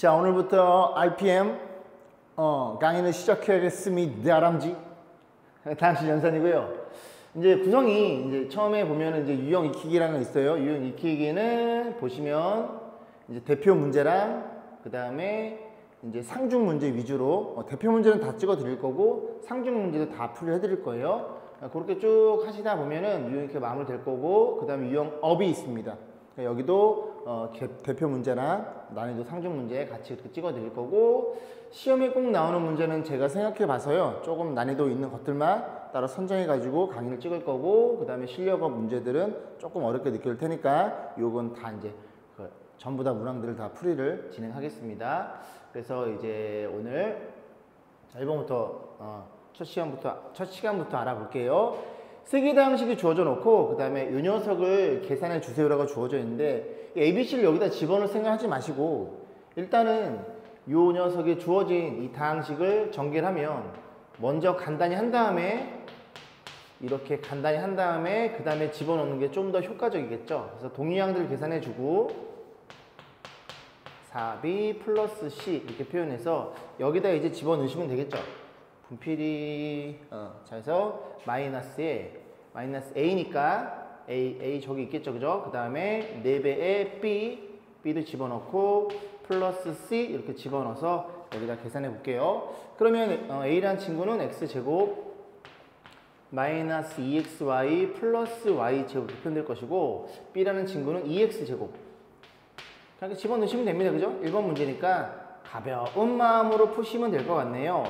자, 오늘부터 RPM 강의를 시작하겠습니다. 람지 당시 연산이고요. 이제 구성이 이제 처음에 보면은 이제 유형 익히기라는 거 있어요. 유형 익히기는 보시면 이제 대표 문제랑 그 다음에 이제 상중 문제 위주로 대표 문제는 다 찍어 드릴 거고 상중 문제도 다 풀이해 드릴 거예요. 그렇게 쭉 하시다 보면은 유형 이렇게 마무리 될 거고 그 다음에 유형 업이 있습니다. 여기도 대표 문제랑 난이도 상중 문제 같이 이렇게 찍어 드릴 거고 시험에 꼭 나오는 문제는 제가 생각해 봐서요 조금 난이도 있는 것들만 따로 선정해 가지고 강의를 찍을 거고 그 다음에 실력업 문제들은 조금 어렵게 느낄 테니까 요건 다 이제 전부 다 문항들을 다 풀이를 진행하겠습니다. 그래서 이제 오늘 자 1번부터 첫 시간부터 알아볼게요. 세계다 항식이 주어져 놓고 그 다음에 이 녀석을 계산해 주세요라고 주어져 있는데 ABC를 여기다 집어넣을 생각하지 마시고 일단은 이 녀석에 주어진 이 다항식을 전개를 하면 먼저 간단히 한 다음에 이렇게 간단히 한 다음에 그 다음에 집어넣는 게 좀 더 효과적이겠죠. 그래서 동의항들을 계산해 주고 4b 플러스 c 이렇게 표현해서 여기다 이제 집어넣으시면 되겠죠. 분필이 자 그래서 마이너스에 마이너스 a니까 a 저기 있겠죠, 그죠? 그 다음에 4배의 b도 집어넣고 플러스 c 이렇게 집어넣어서 여기다 계산해 볼게요. 그러면 a라는 친구는 x제곱 마이너스 2xy 플러스 y제곱 이렇게 표현될 것이고 b라는 친구는 2x제곱 그렇게 집어넣으시면 됩니다, 그죠? 1번 문제니까 가벼운 마음으로 푸시면 될 것 같네요.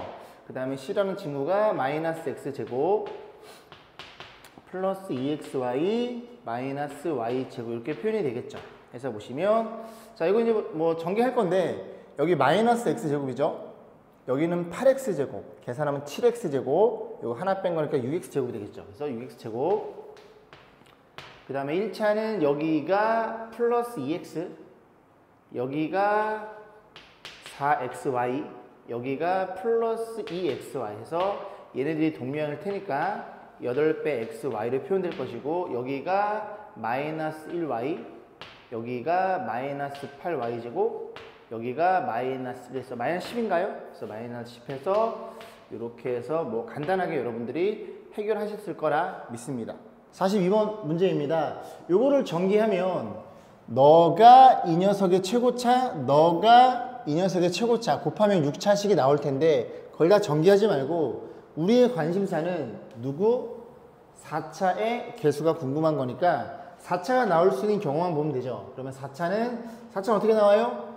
그 다음에 C라는 친구가 마이너스 X제곱 플러스 2XY 마이너스 Y제곱 이렇게 표현이 되겠죠. 해서 보시면 자 이거 이제 뭐 전개할 건데 여기 마이너스 X제곱이죠. 여기는 8X제곱 계산하면 7X제곱 이거 하나 뺀 거니까 6X제곱이 되겠죠. 그래서 6X제곱 그 다음에 1차는 여기가 플러스 2X 여기가 4XY 여기가 플러스 2xy 해서 얘네들이 동명일 테니까 8배 xy로 표현될 것이고 여기가 마이너스 1y 여기가 마이너스 8y제곱 여기가 마이너스 1에서 마이너스 10인가요? 그래서 마이너스 10해서 이렇게 해서 뭐 간단하게 여러분들이 해결하셨을 거라 믿습니다. 42번 문제입니다. 요거를 전개하면 너가 이 녀석의 최고차 너가 이 녀석의 최고차 곱하면 6차식이 나올 텐데 거의 다 전개하지 말고 우리의 관심사는 누구? 4차의 개수가 궁금한 거니까 4차가 나올 수 있는 경우만 보면 되죠. 그러면 4차는 어떻게 나와요?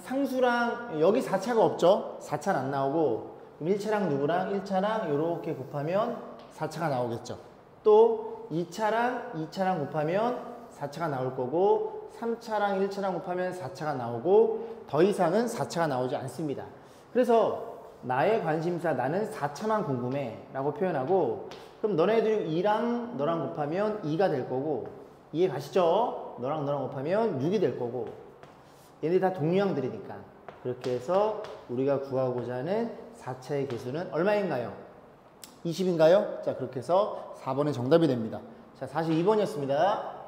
상수랑 여기 4차가 없죠. 4차는 안 나오고 그럼 1차랑 누구랑 1차랑 이렇게 곱하면 4차가 나오겠죠. 또 2차랑 곱하면 4차가 나올 거고 3차랑 1차랑 곱하면 4차가 나오고 더 이상은 4차가 나오지 않습니다. 그래서 나의 관심사 나는 4차만 궁금해 라고 표현하고 그럼 너네들이 2랑 너랑 곱하면 2가 될 거고 이해 가시죠? 너랑 곱하면 6이 될 거고 얘네들 다 동류항들이니까 그렇게 해서 우리가 구하고자 하는 4차의 개수는 얼마인가요? 20인가요? 자 그렇게 해서 4번의 정답이 됩니다. 자 42번이었습니다.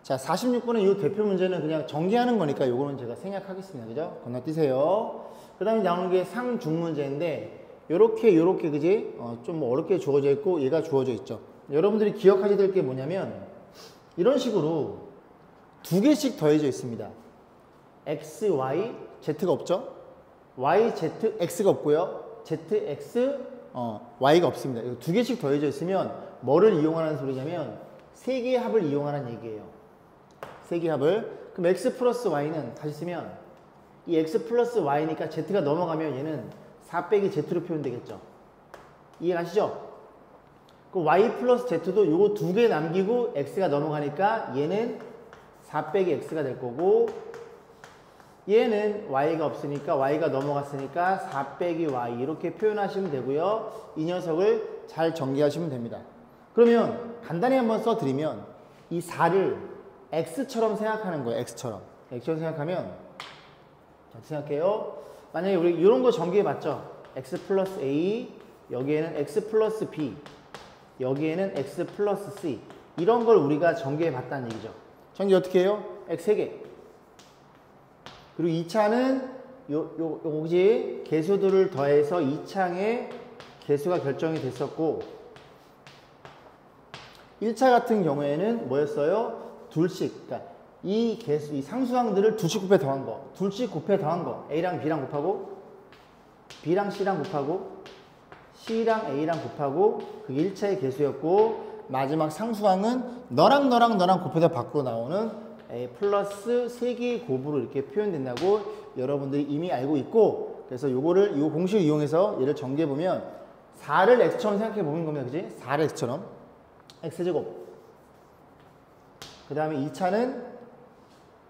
자, 46번의 이 대표 문제는 그냥 전개하는 거니까 요거는 제가 생략하겠습니다. 그죠? 건너뛰세요. 그 다음에 나오는 게 상중 문제인데 요렇게 그지? 좀 어렵게 주어져 있고 얘가 주어져 있죠. 여러분들이 기억하셔야 될 게 뭐냐면 이런 식으로 두 개씩 더해져 있습니다. x, y, z가 없죠? y, z, x가 없고요. z, x, y가 없습니다. 두 개씩 더해져 있으면 뭐를 이용하는 소리냐면 세 개의 합을 이용하는 얘기예요. 세 개 합을. 그럼 x 플러스 y는 다시 쓰면 이 x 플러스 y니까 z가 넘어가면 얘는 4 빼기 z로 표현되겠죠. 이해 가시죠? 그럼 y 플러스 z도 요거 두 개 남기고 x가 넘어가니까 얘는 4 빼기 x가 될 거고 얘는 y가 없으니까 y가 넘어갔으니까 4 빼기 y 이렇게 표현하시면 되고요. 이 녀석을 잘 전개하시면 됩니다. 그러면 간단히 한번 써드리면 이 4를 x처럼 생각하는 거예요. x처럼 생각하면 자, 생각해요. 만약에 우리 이런 거 전개해 봤죠. x 플러스 a 여기에는 x 플러스 b 여기에는 x 플러스 c 이런 걸 우리가 전개해 봤다는 얘기죠. 전개 어떻게 해요? x 3개 그리고 2차는 여기 개수들을 더해서 2창의 개수가 결정이 됐었고 1차 같은 경우에는 뭐였어요? 둘씩. 그러니까 이 개수, 이 상수항들을 둘씩 곱해 더한 거. 둘씩 곱해 더한 거. A랑 B랑 곱하고 B랑 C랑 곱하고 C랑 A랑 곱하고 그게 1차의 개수였고 마지막 상수항은 너랑 곱해서 밖으로 나오는 A 플러스 3개의 곱으로 이렇게 표현된다고 여러분들이 이미 알고 있고 그래서 요거를 요 공식을 이용해서 얘를 전개해 보면 4를 x처럼 생각해 보는 겁니다. 그지? 4를 x처럼 x제곱 그 다음에 2차는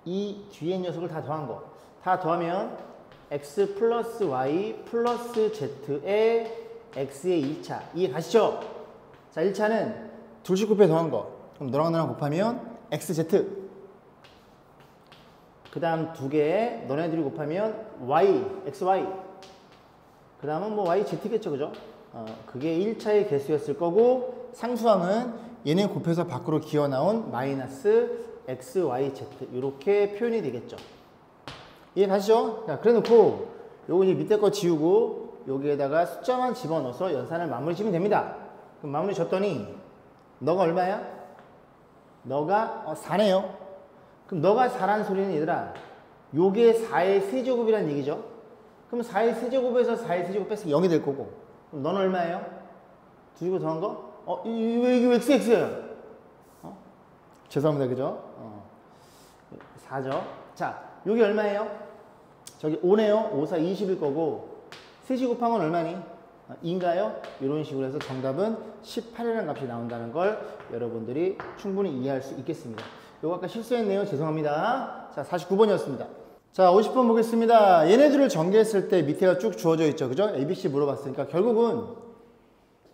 이 뒤에 녀석을 다 더한 거. 다 더하면 x 플러스 y 플러스 z의 x의 2차. 이해 가시죠? 자, 1차는 둘씩 곱해 더한 거. 그럼 너랑 곱하면 xz. 그 다음 두 개에 너네들이 곱하면 y, xy. 그 다음은 뭐 yz겠죠, 그죠? 그게 1차의 개수였을 거고 상수항은 얘네 곱해서 밖으로 기어 나온 마이너스 x, y, z 이렇게 표현이 되겠죠. 이해 가시죠? 자, 그래 놓고 요거 이제 밑에 거 지우고 여기에다가 숫자만 집어넣어서 연산을 마무리 지으면 됩니다. 그럼 마무리 졌더니 너가 얼마야? 너가 4네요. 그럼 너가 4라는 소리는 얘들아 요게 4의 세제곱이라는 얘기죠. 그럼 4의 세제곱에서 4의 세제곱 뺐으면 0이 될 거고 그럼 너는 얼마예요? 두개고 더한 거? 이게 xx예요. 죄송합니다. 그죠? 4죠. 자, 여기 얼마예요? 저기 5네요. 5, 4, 20일 거고 3시 곱한 건 얼마니? 2인가요? 이런 식으로 해서 정답은 18이라는 값이 나온다는 걸 여러분들이 충분히 이해할 수 있겠습니다. 요거 아까 실수했네요. 죄송합니다. 자, 49번이었습니다. 자, 50번 보겠습니다. 얘네들을 전개했을 때 밑에가 쭉 주어져 있죠. 그죠? ABC 물어봤으니까 결국은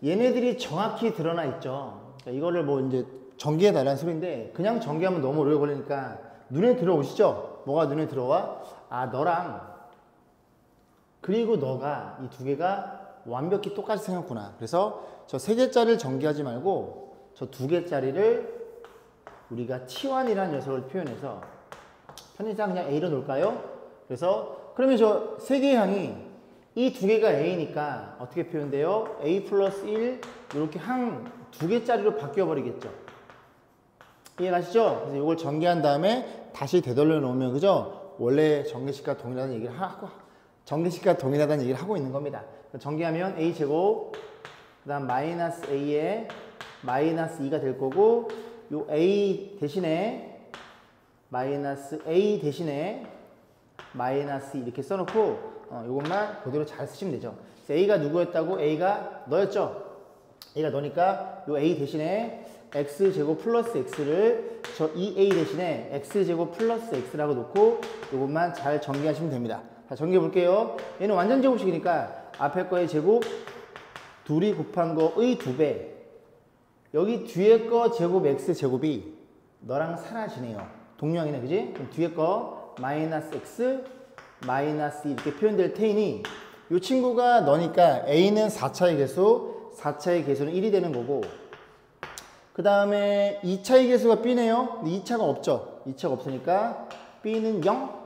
얘네들이 정확히 드러나 있죠. 그러니까 이거를 뭐 이제 전개해 달라는 소리인데 그냥 전개하면 너무 오래 걸리니까 눈에 들어오시죠? 뭐가 눈에 들어와? 아, 너랑 그리고 너가 이 두 개가 완벽히 똑같이 생겼구나. 그래서 저 3개짜리를 전개하지 말고 저 2개짜리를 우리가 T1이라는 녀석을 표현해서 편의상 그냥 A로 놓을까요? 그래서 그러면 저 3개의 항이 이 2개가 A니까 어떻게 표현돼요? A 플러스 1 이렇게 항 2개짜리로 바뀌어 버리겠죠. 이해가시죠? 그래서 이걸 전개한 다음에 다시 되돌려 놓으면 그죠? 원래 전개식과 동일하다는 얘기를 하고 있는 겁니다. 전개하면 A제곱 그 다음 마이너스 A에 마이너스 2가 될 거고 요 A 대신에 마이너스 A 대신에 마이너스 2 이렇게 써놓고 요것만 그대로 잘 쓰시면 되죠. A가 누구였다고? A가 너였죠? A가 너니까 요 A 대신에 x제곱 플러스 x를 저 2a 대신에 x제곱 플러스 x라고 놓고 요것만 잘 전개하시면 됩니다. 자, 전개해 볼게요. 얘는 완전 제곱식이니까 앞에 거의 제곱 둘이 곱한 거의 2배 여기 뒤에 거 제곱 x제곱이 너랑 사라지네요. 동량이네, 그지? 그럼 뒤에 거 마이너스 x 마이너스 2 이렇게 표현될 테니 이 친구가 너니까 a는 4차의 개수 4차의 개수는 1이 되는 거고 그 다음에 2차의 개수가 b네요. 근데 2차가 없죠. 2차가 없으니까 b는 0.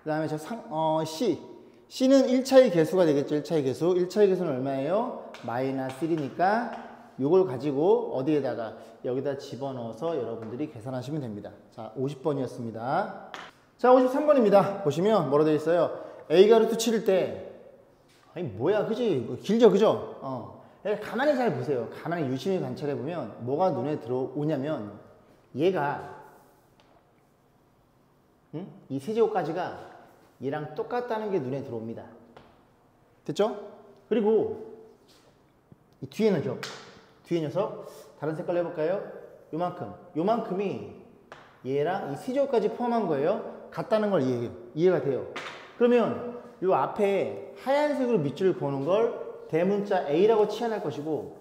그 다음에 c는 1차의 개수가 되겠죠. 1차의 개수. 1차의 개수는 얼마예요? 마이너스 1이니까 이걸 가지고 어디에다가 여기다 집어넣어서 여러분들이 계산하시면 됩니다. 자, 50번이었습니다. 자, 53번입니다. 보시면 뭐라 되어 있어요? a가 루트 7일 때 아니 뭐야, 그지? 길죠, 그죠? 가만히 잘 보세요. 가만히 유심히 관찰해 보면 뭐가 눈에 들어오냐면 얘가 이 세제곱까지가 얘랑 똑같다는 게 눈에 들어옵니다. 됐죠? 그리고 이 뒤에 녀석, 뒤에 녀석 다른 색깔로 해볼까요? 요만큼이 얘랑 이 세제곱까지 포함한 거예요. 같다는 걸 이해가 돼요. 그러면 요 앞에 하얀색으로 밑줄을 그어놓은 걸 대문자 A라고 치환할 것이고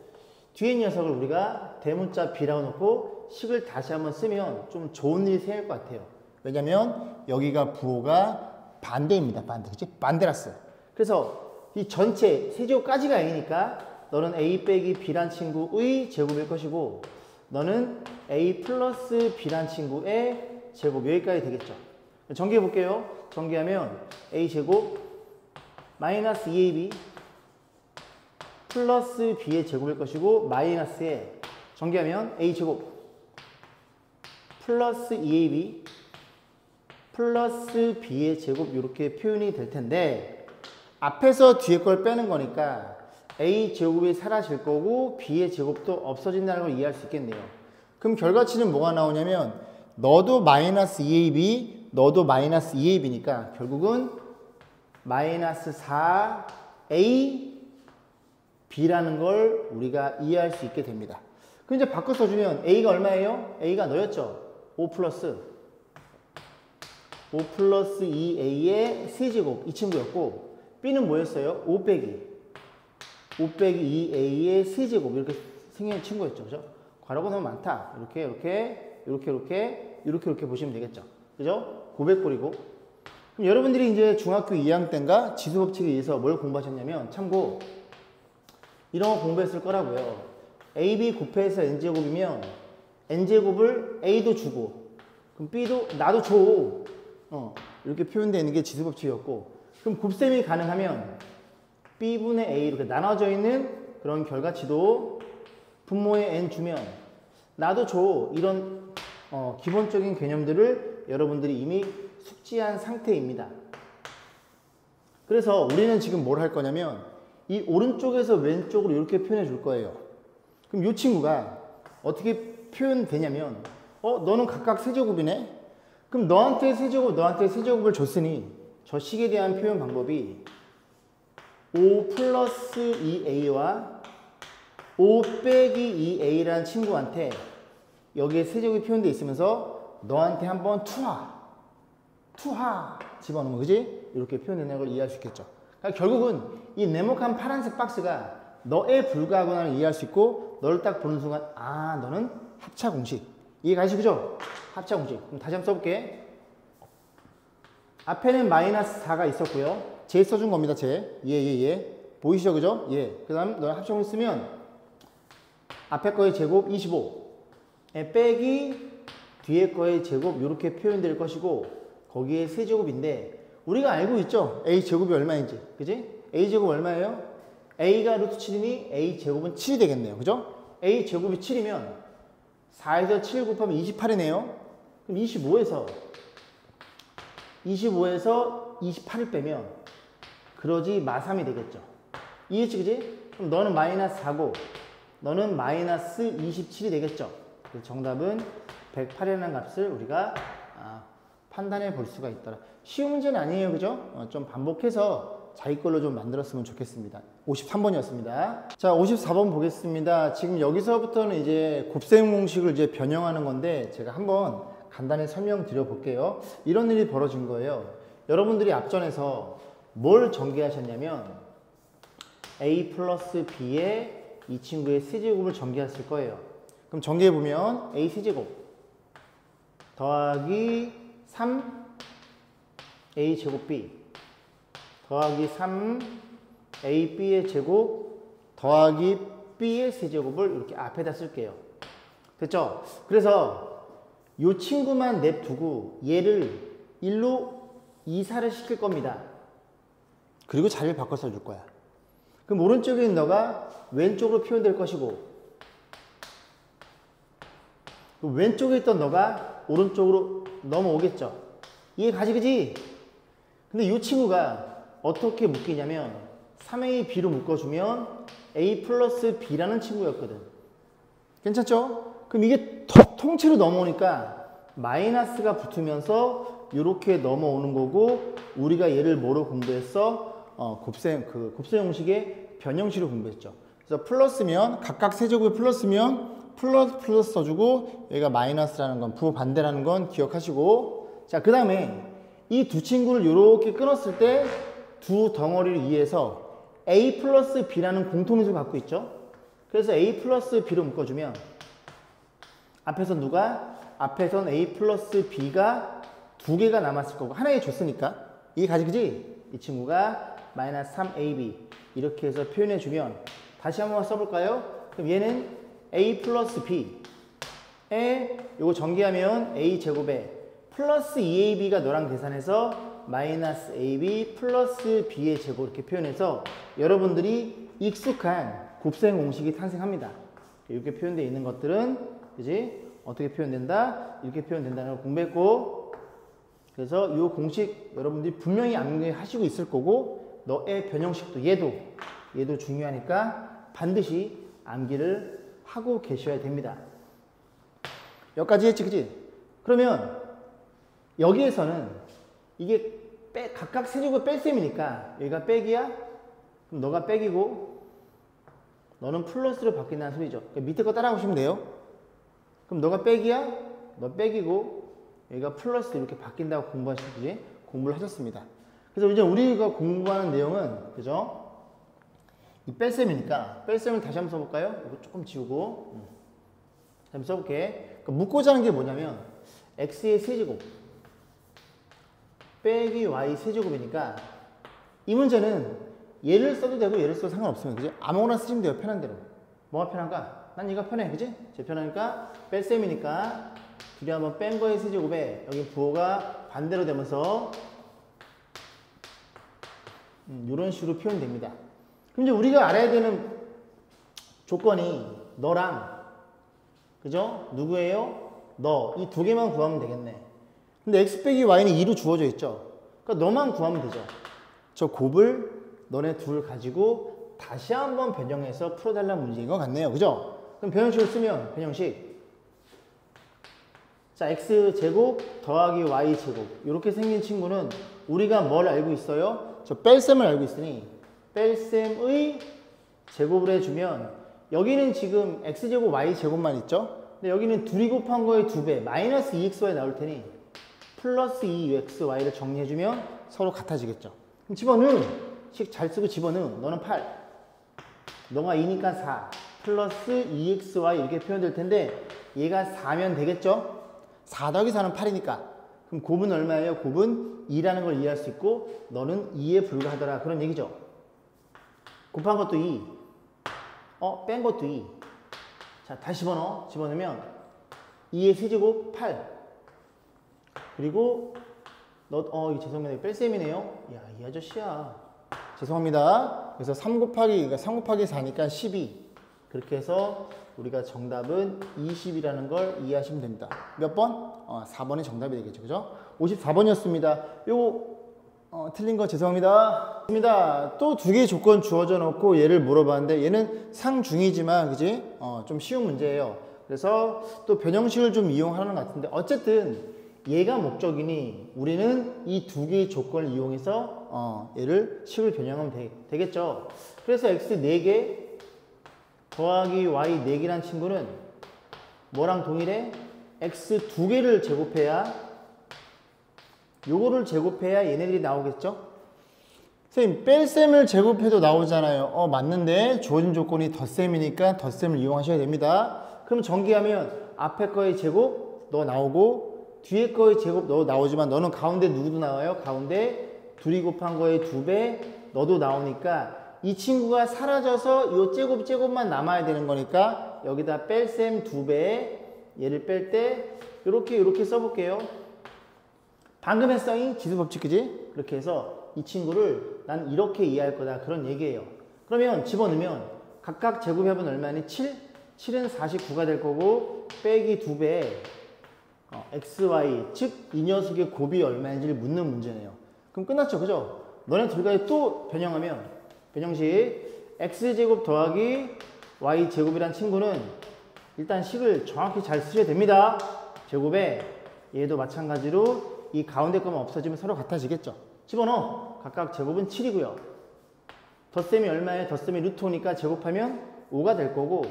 뒤에 녀석을 우리가 대문자 B라고 놓고 식을 다시 한번 쓰면 좀 좋은 일이 생길 것 같아요. 왜냐면 여기가 부호가 반대입니다. 반대. 그치? 반대라스. 그래서 이 전체 세제곱까지가 A니까 너는 A 빼기 B란 친구의 제곱일 것이고 너는 A 플러스 B란 친구의 제곱 여기까지 되겠죠. 전개해 볼게요. 전개하면 a제곱 마이너스 2ab 플러스 b의 제곱일 것이고 마이너스에 전개하면 a제곱 플러스 2ab 플러스 b의 제곱 이렇게 표현이 될 텐데 앞에서 뒤에 걸 빼는 거니까 a제곱이 사라질 거고 b의 제곱도 없어진다는 걸 이해할 수 있겠네요. 그럼 결과치는 뭐가 나오냐면 너도 마이너스 2ab 너도 마이너스 2ab니까 결국은 마이너스 4a b라는 걸 우리가 이해할 수 있게 됩니다. 그럼 이제 바꿔 써주면 a가 얼마예요? a가 너였죠? 5 플러스 2a의 세제곱 이 친구였고 b는 뭐였어요? 5 빼기 2a의 세제곱 이렇게 생긴 친구였죠. 그죠? 괄호가 너무 많다. 이렇게 보시면 되겠죠. 그죠? 900골이고. 그럼 여러분들이 이제 중학교 2학년 때인가 지수법칙에 의해서 뭘 공부하셨냐면 참고 이런 거 공부했을 거라고요. ab 곱해서 n제곱이면 n제곱을 a도 주고 그럼 b도 나도 줘. 이렇게 표현되는 게 지수법칙이었고 그럼 곱셈이 가능하면 b분의 a 이렇게 나눠져 있는 그런 결과치도 분모에 n 주면 나도 줘. 이런 기본적인 개념들을 여러분들이 이미 숙지한 상태입니다. 그래서 우리는 지금 뭘 할 거냐면 이 오른쪽에서 왼쪽으로 이렇게 표현해 줄 거예요. 그럼 이 친구가 어떻게 표현되냐면 너는 각각 세제곱이네. 그럼 너한테 세제곱을 줬으니 저 식에 대한 표현 방법이 5 플러스 2a와 5 빼기 2a라는 친구한테 여기에 세제곱이 표현되어 있으면서 너한테 한번 투하 집어넣으면 그지? 이렇게 표현되는 걸 이해할 수 있겠죠. 그러니까 결국은 이 네모칸 파란색 박스가 너에 불과하구나를 이해할 수 있고 너를 딱 보는 순간 너는 합차 공식 이해가시죠? 합차 공식. 그럼 다시 한번 써볼게. 앞에는 마이너스 4가 있었고요. 제 써준 겁니다. 제. 예. 보이시죠? 그죠? 예. 그 다음 너는 합차 공식 쓰면 앞에 거의 제곱 25 빼기 뒤에 거의 제곱 이렇게 표현될 것이고 거기에 세제곱인데 우리가 알고 있죠? a제곱이 얼마인지. 그지? a제곱 얼마예요? a가 루트 7이니 a제곱은 7이 되겠네요. 그죠? a제곱이 7이면 4에서 7 곱하면 28이네요. 그럼 25에서 28을 빼면 그러지 마3이 되겠죠. 이해했지? 그지? 그럼 너는 마이너스 4고 너는 마이너스 27이 되겠죠. 그래서 정답은 108이라는 값을 우리가 판단해 볼 수가 있더라. 쉬운 문제는 아니에요. 그죠? 좀 반복해서 자기 걸로 좀 만들었으면 좋겠습니다. 53번이었습니다. 자, 54번 보겠습니다. 지금 여기서부터는 이제 곱셈 공식을 이제 변형하는 건데 제가 한번 간단히 설명드려 볼게요. 이런 일이 벌어진 거예요. 여러분들이 앞전에서 뭘 전개하셨냐면 a 플러스 b에 이 친구의 세제곱을 전개했을 거예요. 그럼 전개해보면 a 세제곱 더하기 3 a 제곱 b 더하기 3 a b의 제곱 더하기 b의 세제곱을 이렇게 앞에다 쓸게요. 됐죠? 그래서 이 친구만 냅두고 얘를 1로 이사를 시킬 겁니다. 그리고 자리를 바꿔 써줄 거야. 그럼 오른쪽에 있는 너가 왼쪽으로 표현될 것이고 왼쪽에 있던 너가 오른쪽으로 넘어오겠죠. 이해 가지 그지? 근데 이 친구가 어떻게 묶이냐면 3a b로 묶어주면 a 플러스 b라는 친구였거든. 괜찮죠? 그럼 이게 통째로 넘어오니까 마이너스가 붙으면서 이렇게 넘어오는 거고 우리가 얘를 뭐로 공부했어? 곱셈 공식의 변형식으로 공부했죠. 그래서 플러스면 각각 세제곱이 플러스면 플러스 써주고 여기가 마이너스라는 건 부반대라는 건 기억하시고 자 그 다음에 이 두 친구를 이렇게 끊었을 때 두 덩어리를 이해해서 a 플러스 b라는 공통미수를 갖고 있죠. 그래서 a 플러스 b로 묶어주면 앞에선 a 플러스 b가 두 개가 남았을 거고 하나에 줬으니까 이게 가지 그지? 이 친구가 마이너스 3ab 이렇게 해서 표현해주면 다시 한번 써볼까요? 그럼 얘는 a 플러스 b에 요거 전개하면 a 제곱에 플러스 2ab가 너랑 계산해서 마이너스 AB 플러스 B의 제곱 이렇게 표현해서 여러분들이 익숙한 곱셈 공식이 탄생합니다. 이렇게 표현되어 있는 것들은 그지? 어떻게 표현된다? 이렇게 표현된다는 걸 공부했고, 그래서 이 공식 여러분들이 분명히 암기하시고 있을 거고, 너의 변형식도 얘도 중요하니까 반드시 암기를 하고 계셔야 됩니다. 여기까지 했지, 그지? 그러면 여기에서는 이게 각각 세제곱 뺄셈이니까 여기가 백이야? 그럼 너가 백이고 너는 플러스로 바뀐다는 소리죠. 그러니까 밑에 거 따라오시면 돼요. 그럼 너가 백이야? 너 백이고 여기가 플러스 이렇게 바뀐다고 공부를 하셨습니다. 그래서 이제 우리가 공부하는 내용은 그죠? 이 뺄셈이니까 뺄셈을 다시 한번 써볼까요? 이거 조금 지우고 다시 한번 써볼게. 그러니까 묻고자 하는 게 뭐냐면 x의 세제곱 빼기 y 세제곱이니까 이 문제는 얘를 써도 되고 얘를 써도 상관없습니다. 그지? 아무거나 쓰시면 돼요. 편한 대로. 뭐가 편한가? 난 얘가 편해. 그지? 제 편하니까 뺄셈이니까 둘이 한번 뺀 거의 세제곱에 여기 부호가 반대로 되면서 이런 식으로 표현됩니다. 그럼 이제 우리가 알아야 되는 조건이 너랑 그죠? 누구예요? 너. 이 두 개만 구하면 되겠네. 근데 x 빼기 y는 2로 주어져 있죠. 그러니까 너만 구하면 되죠. 저 곱을 너네 둘 가지고 다시 한번 변형해서 풀어달라는 문제인 것 같네요. 그죠? 그럼 변형식을 쓰면 변형식 자 x제곱 더하기 y제곱 이렇게 생긴 친구는 우리가 뭘 알고 있어요? 저 뺄셈을 알고 있으니 뺄셈의 제곱을 해주면 여기는 지금 x제곱 y제곱만 있죠? 근데 여기는 둘이 곱한 거의 2배 마이너스 2xy 나올 테니 플러스 2xy를 정리해주면 서로 같아지겠죠. 그럼 집어넣음 식 잘 쓰고 집어넣음 너는 8 너가 2니까 4 플러스 2xy 이렇게 표현될 텐데 얘가 4면 되겠죠? 4 더하기 4는 8이니까 그럼 곱은 얼마예요? 곱은 2라는 걸 이해할 수 있고 너는 2에 불과하더라 그런 얘기죠. 곱한 것도 2 뺀 것도 2 자 다시 집어넣으면 2의 세제곱 8 그리고 죄송합니다. 뺄셈이네요. 야, 이 아저씨야. 죄송합니다. 그래서 3 곱하기 4니까 12. 그렇게 해서 우리가 정답은 20이라는 걸 이해하시면 됩니다. 몇 번? 4번이 정답이 되겠죠. 그죠? 54번이었습니다. 요거 틀린 거 죄송합니다. 또 두 개의 조건 주어져 놓고 얘를 물어봤는데 얘는 상중이지만 그지? 좀 쉬운 문제예요. 그래서 또 변형식을 좀 이용하는 것 같은데 어쨌든 얘가 목적이니 우리는 이 두 개의 조건을 이용해서 얘를 식을 변형하면 되겠죠. 그래서 x 4개 더하기 y 4개란 친구는 뭐랑 동일해? x 2개를 제곱해야 요거를 제곱해야 얘네들이 나오겠죠. 선생님 뺄셈을 제곱해도 나오잖아요. 맞는데 주어진 조건이 덧셈이니까 덧셈을 이용하셔야 됩니다. 그럼 전개하면 앞에 거의 제곱 너 나오고 뒤에 거의 제곱 너 나오지만 너는 가운데 누구도 나와요? 가운데 둘이 곱한 거의 2배 너도 나오니까 이 친구가 사라져서 요 제곱만 남아야 되는 거니까 여기다 뺄셈 2배에 얘를 뺄 때 이렇게 써볼게요. 방금 했어잉 지수법칙 그지? 그렇게 해서 이 친구를 난 이렇게 이해할 거다 그런 얘기예요. 그러면 집어넣으면 각각 제곱해보면 얼마니? 7? 7은 49가 될 거고 빼기 2배에 xy 즉 이 녀석의 곱이 얼마인지를 묻는 문제네요. 그럼 끝났죠 그죠? 너네 둘까지 또 변형하면 변형식 x제곱 더하기 y제곱이란 친구는 일단 식을 정확히 잘 쓰셔야 됩니다. 제곱에 얘도 마찬가지로 이 가운데 것만 없어지면 서로 같아지겠죠. 집어넣어. 각각 제곱은 7이고요. 덧셈이 얼마예요? 덧셈이 루트 5니까 제곱하면 5가 될 거고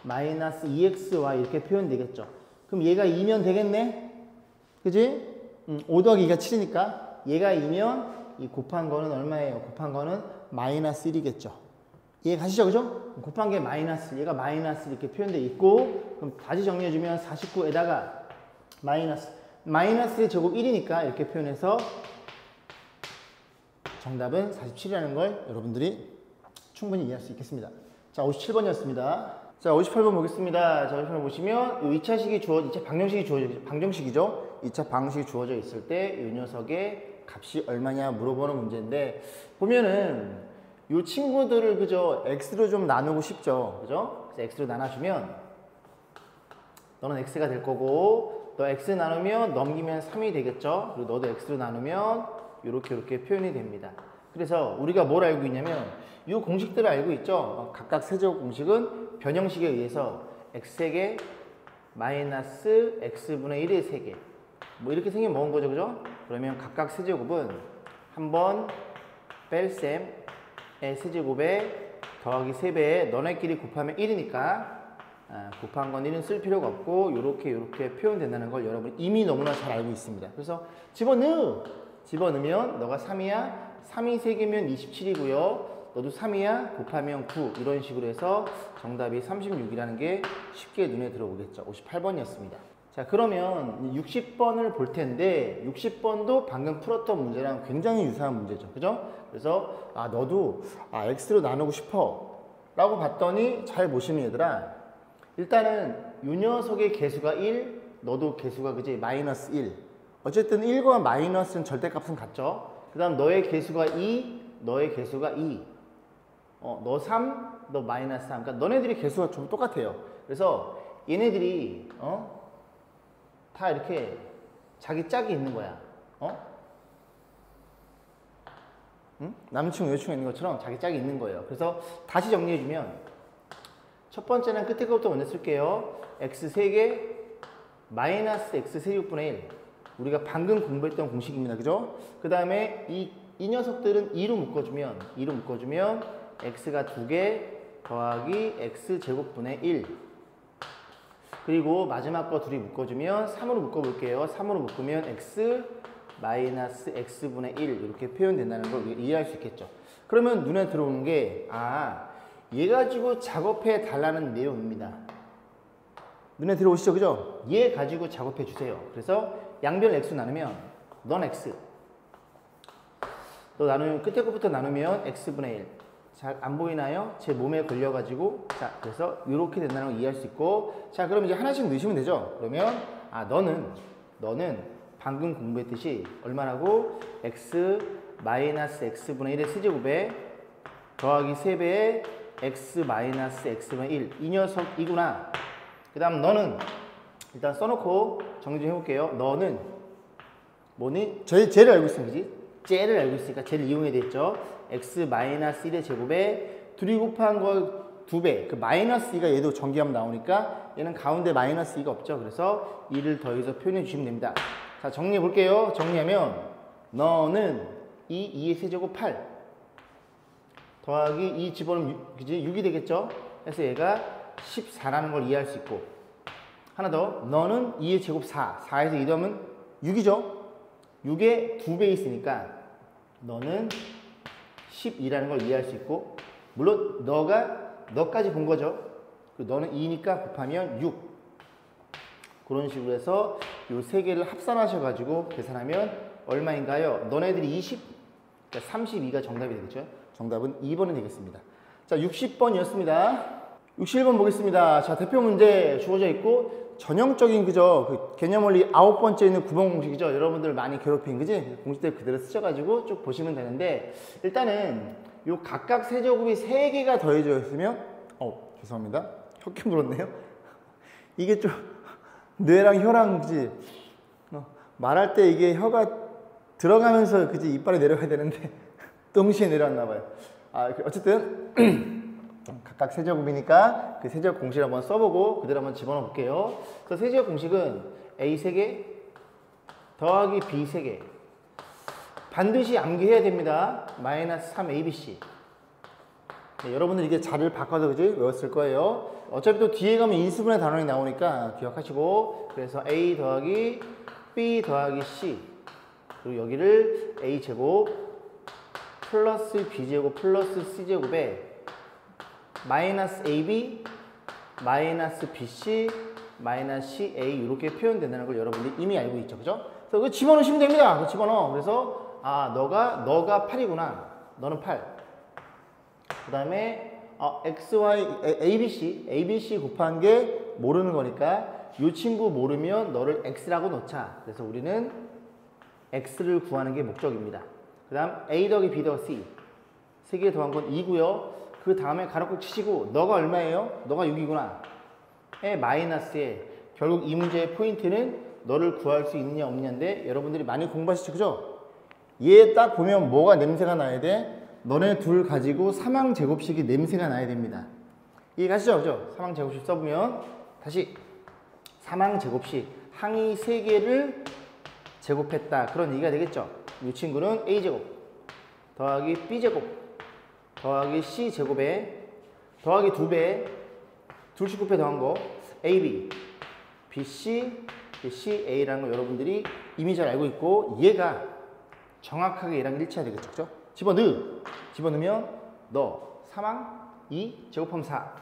마이너스 2xy 이렇게 표현되겠죠. 그럼 얘가 2면 되겠네? 그지? 5 더하기 2가 7이니까 얘가 2면 이 곱한 거는 얼마예요? 곱한 거는 마이너스 1이겠죠. 이해 가시죠? 그죠? 곱한 게 마이너스, 얘가 마이너스 이렇게 표현되어 있고 그럼 다시 정리해주면 49에다가 마이너스의 제곱 1이니까 이렇게 표현해서 정답은 47이라는 걸 여러분들이 충분히 이해할 수 있겠습니다. 자, 57번이었습니다. 자, 58번 보겠습니다. 자, 58번 보시면 이 2차 방정식이 주어져, 방정식이죠. 2차 방식이 주어져 있을 때 이 녀석의 값이 얼마냐 물어보는 문제인데, 보면은 이 친구들을 그저 x로 좀 나누고 싶죠. 그죠? 그래서 x로 나눠주면 너는 x가 될 거고, 너 x 나누면 넘기면 3이 되겠죠. 그리고 너도 x로 나누면 이렇게 표현이 됩니다. 그래서 우리가 뭘 알고 있냐면 이 공식들을 알고 있죠. 각각 세제곱 공식은 변형식에 의해서 x세개 마이너스 x분의 1의 세개, 뭐 이렇게 생기면 먹은 거죠. 그죠? 그러면 각각 세제곱은 한번 뺄셈의 세제곱에 더하기 3배에 너네끼리 곱하면 1이니까 곱한 건 1은 쓸 필요가 없고 이렇게 표현된다는 걸 여러분이 이미 너무나 잘 알고 있습니다. 그래서 집어넣으면 너가 3이야. 3이 3개면 27이고요. 너도 3이야. 곱하면 9. 이런 식으로 해서 정답이 36이라는 게 쉽게 눈에 들어오겠죠. 58번이었습니다. 자, 그러면 60번을 볼 텐데 60번도 방금 풀었던 문제랑 굉장히 유사한 문제죠. 그죠? 그래서 너도 x로 나누고 싶어 라고 봤더니 잘 보시는 얘들아, 일단은 이 녀석의 개수가 1, 너도 개수가 그지 마이너스 1. 어쨌든 1과 마이너스는 절대값은 같죠. 그 다음 너의 개수가 2, 너의 개수가 2. 너 3, 너 마이너스 3. 그러니까 너네들이 개수가 좀 똑같아요. 그래서 얘네들이 다 이렇게 자기 짝이 있는 거야. 응? 남친구 여자친구 있는 것처럼 자기 짝이 있는 거예요. 그래서 다시 정리해주면 첫 번째는 끝에 것부터 먼저 쓸게요. x 3개 마이너스 x 세제곱분의 1. 우리가 방금 공부했던 공식입니다. 그죠? 그 다음에 이 녀석들은 2로 묶어주면 x가 2개 더하기 x 제곱분의 1. 그리고 마지막 거 둘이 묶어주면 3으로 묶어볼게요. 3으로 묶으면 x 마이너스 x분의 1 이렇게 표현된다는 걸 우리가 이해할 수 있겠죠. 그러면 눈에 들어오는 게 얘 가지고 작업해 달라는 내용입니다. 눈에 들어오시죠? 그죠? 얘 가지고 작업해 주세요. 그래서 양변 x 나누면 넌 x, 또 나누면 끝에 것부터 나누면 x분의 1. 잘 안 보이나요? 제 몸에 걸려가지고. 자, 그래서 이렇게 된다는 걸 이해할 수 있고, 자, 그럼 이제 하나씩 넣으시면 되죠. 그러면 너는 방금 공부했듯이 얼마라고? x 마이너스 x분의 1의 세제곱에 더하기 3배의 x 마이너스 x분의 1. 이 녀석이구나. 그 다음 너는 일단 써놓고 정리 좀 해볼게요. 너는 뭐니? 쟤를 알고 있으면 그지? 쟤를 알고 있으니까 쟤를 이용해야 되겠죠. x 마이너스 1의 제곱에 둘이 곱한 거 2배. 그 마이너스 2가 얘도 전기하면 나오니까 얘는 가운데 마이너스 2가 없죠. 그래서 2를 더해서 표현해 주시면 됩니다. 자, 정리해 볼게요. 정리하면 너는 2의 세제곱 8 더하기 2 집어넣으면 6이 되겠죠. 그래서 얘가 14라는 걸 이해할 수 있고, 하나 더, 너는 2의 제곱 4. 4에서 2 더하면 6이죠. 6에 2배 있으니까 너는 12라는 걸 이해할 수 있고, 물론 너까지 본 거죠. 너는 2니까 곱하면 6. 그런 식으로 해서 이 세 개를 합산하셔가지고 계산하면 얼마인가요? 너네들이 20, 그러니까 32가 정답이 되겠죠. 정답은 2번이 되겠습니다. 자, 60번이었습니다. 61번 보겠습니다. 자, 대표 문제 주어져 있고 전형적인 그 개념원리 9번째 있는 9번 공식이죠. 여러분들 많이 괴롭힌 그지? 공식들 그대로 쓰셔가지고 쭉 보시면 되는데, 일단은 요 각각 세제곱이 3개가 더해져 있으면 죄송합니다. 혓기 물었네요. 이게 좀 뇌랑 혀랑 그지? 말할 때 이게 혀가 들어가면서 그지 이빨에 내려가야 되는데 동시에 내려왔나 봐요. 어쨌든 각각 세제곱이니까 그 세제곱 공식을 한번 써보고 그대로 한번 집어넣어 볼게요. 그래서 세제곱 공식은 a 3개 더하기 b 3개. 반드시 암기해야 됩니다. 마이너스 3abc. 네, 여러분들 이게 자리를 바꿔서 그지 외웠을 거예요. 어차피 또 뒤에 가면 인수분해 단원이 나오니까 기억하시고, 그래서 a 더하기 b 더하기 c, 그리고 여기를 a 제곱 플러스 b 제곱 플러스 c 제곱에 마이너스 ab 마이너스 bc 마이너스 ca 이렇게 표현된다는 걸 여러분들이 이미 알고 있죠. 그죠? 그래서 그 집어넣으시면 됩니다. 집어넣어. 그래서 너가 8이구나. 너는 8. 그 다음에 xy abc 곱한 게 모르는 거니까 이 친구 모르면 너를 x라고 넣자. 그래서 우리는 x를 구하는 게 목적입니다. 그 다음 a 더하기 b 더하기 c 3개 더한 건 2고요. 그 다음에 가로꼭 치시고 너가 얼마예요? 너가 6이구나. 에 마이너스에 결국 이 문제의 포인트는 너를 구할 수 있느냐 없느냐인데 여러분들이 많이 공부하시죠, 그죠? 얘 딱 보면 뭐가 냄새가 나야 돼? 너네 둘 가지고 사망제곱식이 냄새가 나야 됩니다. 이해가시죠, 그죠? 사망제곱식 써보면 다시 사망제곱식 항이 3개를 제곱했다 그런 얘기가 되겠죠. 이 친구는 a제곱 더하기 b제곱 더하기 c제곱에 더하기 2배 둘씩 곱해 더한 거 ab bc ca라는 거 여러분들이 이미 잘 알고 있고 얘가 정확하게 얘랑 일치해야 되겠죠, 그죠? 집어넣으면 너 사망 2 제곱하면 4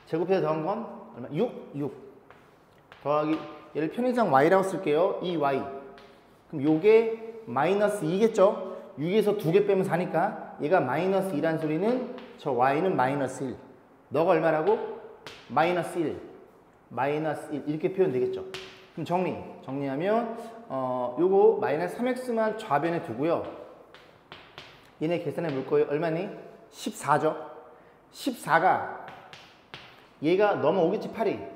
제곱해서 더한 건 얼마? 6 더하기 얘를 편의상 y라고 쓸게요. 이 y 그럼 요게 마이너스 2겠죠? 6에서 2개 빼면 4니까 얘가 마이너스 2란 소리는 저 y는 마이너스 1 너가 얼마라고? 마이너스 1 이렇게 표현되겠죠. 그럼 정리하면 요거 마이너스 3x만 좌변에 두고요. 얘네 계산해 볼 거예요. 얼마니? 14죠. 14가 얘가 넘어오겠지 8이.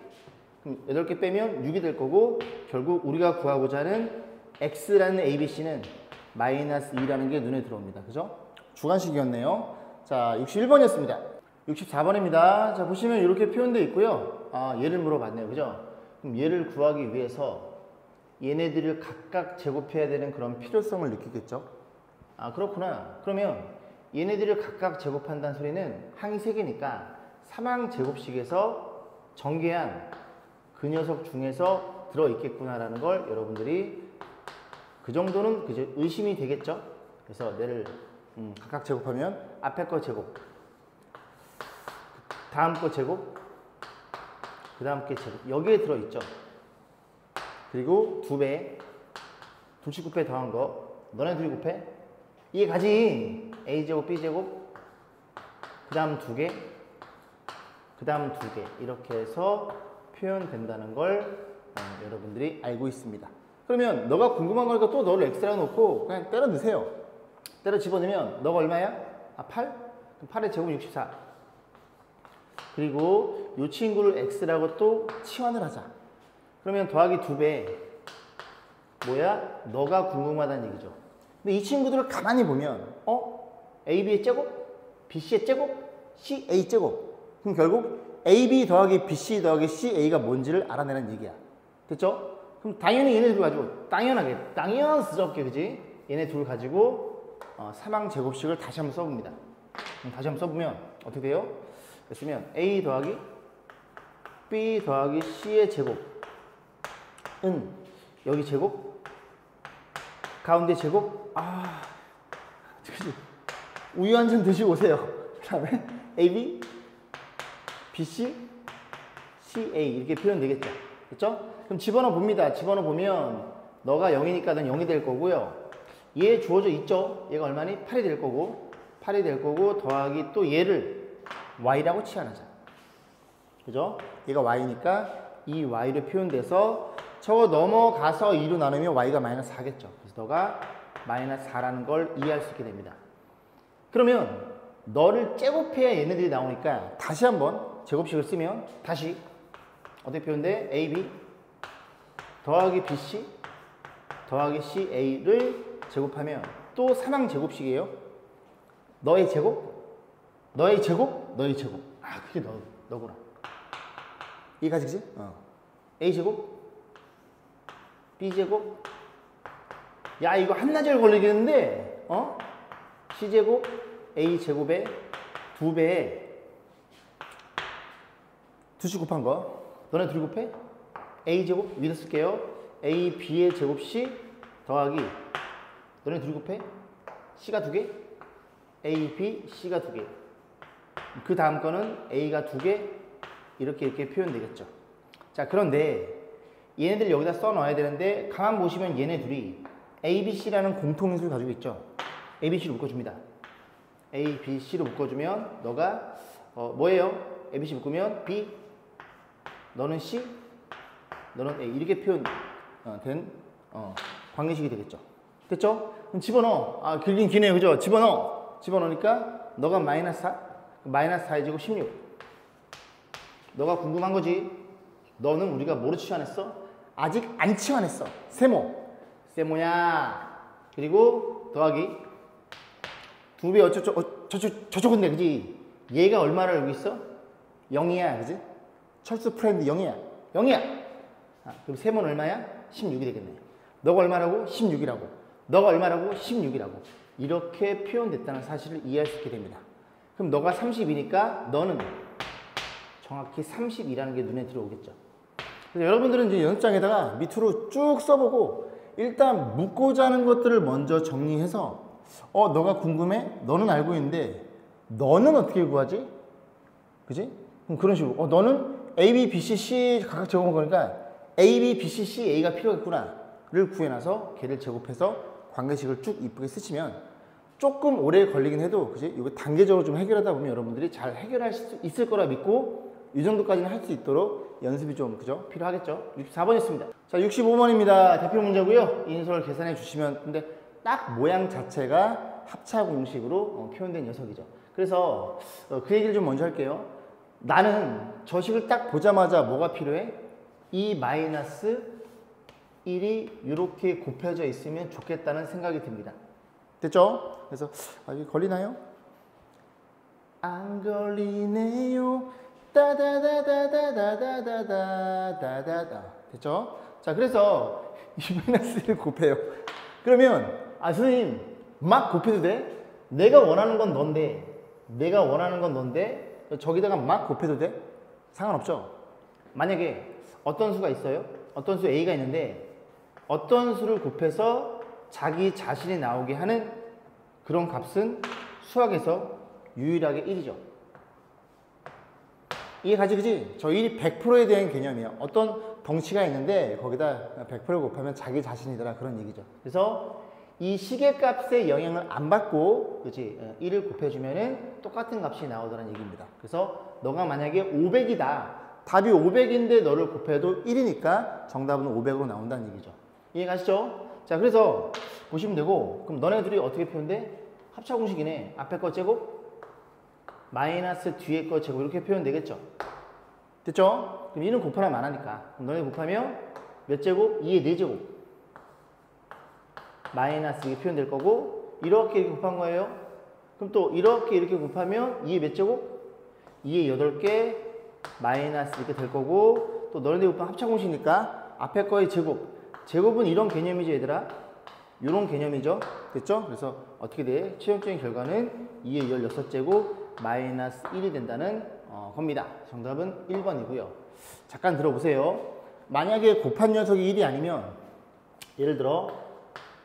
그럼 8개 빼면 6이 될 거고 결국 우리가 구하고자 하는 x라는 abc는 마이너스 2라는 게 눈에 들어옵니다. 그죠? 주관식이었네요. 자, 61번이었습니다. 64번입니다. 자, 보시면 이렇게 표현되어 있고요. 얘를 물어봤네요. 그죠? 그럼 얘를 구하기 위해서 얘네들을 각각 제곱해야 되는 그런 필요성을 느끼겠죠? 그렇구나. 그러면 얘네들을 각각 제곱한다는 소리는 항이 3개니까 사망제곱식에서 전개한 그 녀석 중에서 들어있겠구나라는 걸 여러분들이 그 정도는 그저 의심이 되겠죠? 그래서 얘를 각각 제곱하면 앞에 거 제곱, 다음 거 제곱, 그 다음 게 제곱 여기에 들어있죠. 그리고 2배, 둘씩 곱해 더한 거 너네 둘이 곱해? 이게 가지. a제곱, b제곱, 그 다음 2개, 그 다음 2개 이렇게 해서 표현된다는 걸 여러분들이 알고 있습니다. 그러면 너가 궁금한 거니까 또 너를 x라고 놓고 그냥 때려 넣으세요. 때려 집어넣으면 너가 얼마야? 8? 그럼 8의 제곱 64. 그리고 이 친구를 x라고 또 치환을 하자. 그러면 더하기 2배 뭐야? 너가 궁금하다는 얘기죠. 근데 이 친구들을 가만히 보면 AB의 제곱, BC의 제곱, CA 제곱. 그럼 결국 AB 더하기 BC 더하기 CA가 뭔지를 알아내는 얘기야. 됐죠? 그럼 당연히 얘네 둘 가지고 당연스럽게 그지? 얘네 둘 가지고 사망제곱식을 다시 한번 써봅니다. 다시 한번 써보면 어떻게 돼요? 그랬으면 A 더하기 B 더하기 C의 제곱은 여기 제곱 가운데 제곱 우유 한 잔 드시고 오세요. 그 다음에 AB BC CA 이렇게 표현되겠죠. 그렇죠? 그럼 집어넣어 봅니다. 집어넣어 보면 너가 0이니까 넌 0이 될 거고요. 얘 주어져 있죠? 얘가 얼마니? 8이 될 거고 8이 될 거고 더하기 또 얘를 y라고 치환하자. 그죠? 얘가 y니까 이 y로 표현돼서 저거 넘어가서 2로 나누면 y가 마이너스 4겠죠. 그래서 너가 마이너스 4라는 걸 이해할 수 있게 됩니다. 그러면 너를 제곱해야 얘네들이 나오니까 다시 한번 제곱식을 쓰면 다시 어떻게 표현돼? AB 더하기 BC 더하기 CA를 제곱하면 또 사망제곱식이에요. 너의 제곱, 너의 제곱, 너의 제곱. 그게 너구나. 이해가지지? A제곱, B제곱. 야, 이거 한나절 걸리겠는데? C제곱, A제곱에 2배에 두씩 곱한 거. 너네 둘이 곱해? A제곱 위에다 쓸게요. A, B의 제곱 C 더하기 너네 둘이 곱해? C가 2개? A, B, C가 2개. 그 다음 거는 A가 2개 이렇게 표현되겠죠. 자, 그런데 얘네들 여기다 써 넣어야 되는데 가만 보시면 얘네 둘이 A, B, C라는 공통인수를 가지고 있죠. A, B, C를 묶어줍니다. A, B, C로 묶어주면 너가 뭐예요? A, B, C 묶으면 B 너는 C 너는 A 이렇게 표현된 관계식이 되겠죠. 됐죠? 그럼 집어넣어. 아, 길긴 기네요. 그죠? 집어넣어. 집어넣으니까 너가 마이너스 4, 마이너스 4의 제곱 16. 너가 궁금한 거지? 너는 우리가 뭐로 치환했어? 아직 안 치환했어. 세모. 세모야. 그리고 더하기. 2배 저쪽인데, 그지? 얘가 얼마를 알고 있어? 0이야, 그지? 철수 프렌드 0이야. 0이야. 아, 그럼 세모는 얼마야? 16이 되겠네. 너가 얼마라고? 16이라고. 너가 얼마라고? 16이라고. 이렇게 표현됐다는 사실을 이해할 수 있게 됩니다. 그럼 너가 30이니까 너는 정확히 30이라는 게 눈에 들어오겠죠. 그래서 여러분들은 이제 연습장에다가 밑으로 쭉 써보고 일단 묻고자 하는 것들을 먼저 정리해서 너가 궁금해? 너는 알고 있는데 너는 어떻게 구하지? 그지? 그럼 그런 식으로 너는 A, B, B, C, C 각각 제곱한 거니까 A, B, B, C, C, A가 필요했구나 를 구해놔서 걔를 제곱해서 관계식을 쭉 이쁘게 쓰시면 조금 오래 걸리긴 해도 그지? 이거 단계적으로 좀 해결하다 보면 여러분들이 잘 해결할 수 있을 거라 믿고 이 정도까지는 할 수 있도록 연습이 좀 그죠? 필요하겠죠? 64번이었습니다. 자, 65번입니다. 대표 문제고요. 인수를 계산해 주시면 근데 딱 모양 자체가 합차 공식으로 표현된 녀석이죠. 그래서 그 얘기를 좀 먼저 할게요. 나는 저 식을 딱 보자마자 뭐가 필요해? 이 마이너스 1이 이렇게 곱해져 있으면 좋겠다는 생각이 듭니다. 됐죠? 그래서 이게 걸리나요? 안 걸리네요. 따다다다다다다다다다다. 됐죠? 자, 그래서 이 마이너스를 곱해요. 그러면 선생님 막 곱해도 돼? 내가 원하는 건 넌데 저기다가 막 곱해도 돼? 상관없죠? 만약에 어떤 수가 있어요? 어떤 수 A가 있는데 어떤 수를 곱해서 자기 자신이 나오게 하는 그런 값은 수학에서 유일하게 1이죠. 이해 가지, 그지? 저 1이 100%에 대한 개념이에요. 어떤 덩치가 있는데 거기다 100%를 곱하면 자기 자신이더라 그런 얘기죠. 그래서 이 시계값의 영향을 안 받고 그치? 1을 곱해주면은 똑같은 값이 나오더라는 얘기입니다. 그래서 너가 만약에 500이다. 답이 500인데 너를 곱해도 1이니까 정답은 500으로 나온다는 얘기죠. 이해 가시죠? 자, 그래서 보시면 되고 그럼 너네들이 어떻게 표현돼? 합차 공식이네. 앞에 거 제곱 마이너스 뒤에 거 제곱 이렇게 표현되겠죠. 됐죠? 그럼 2는 곱하면 안 하니까 그럼 너네 곱하면 몇 제곱? 2의 4제곱 마이너스 이게 표현될 거고 이렇게 곱한 거예요. 그럼 또 이렇게 곱하면 2의 몇 제곱? 2의 8개 마이너스 이렇게 될 거고 또 너네들 곱하면 합차 공식이니까 앞에 거의 제곱 제곱은 이런 개념이죠 얘들아. 이런 개념이죠. 됐죠? 그래서 어떻게 돼? 최종적인 결과는 2의 16제곱 마이너스 1이 된다는 겁니다. 정답은 1번이고요. 잠깐 들어보세요. 만약에 곱한 녀석이 1이 아니면 예를 들어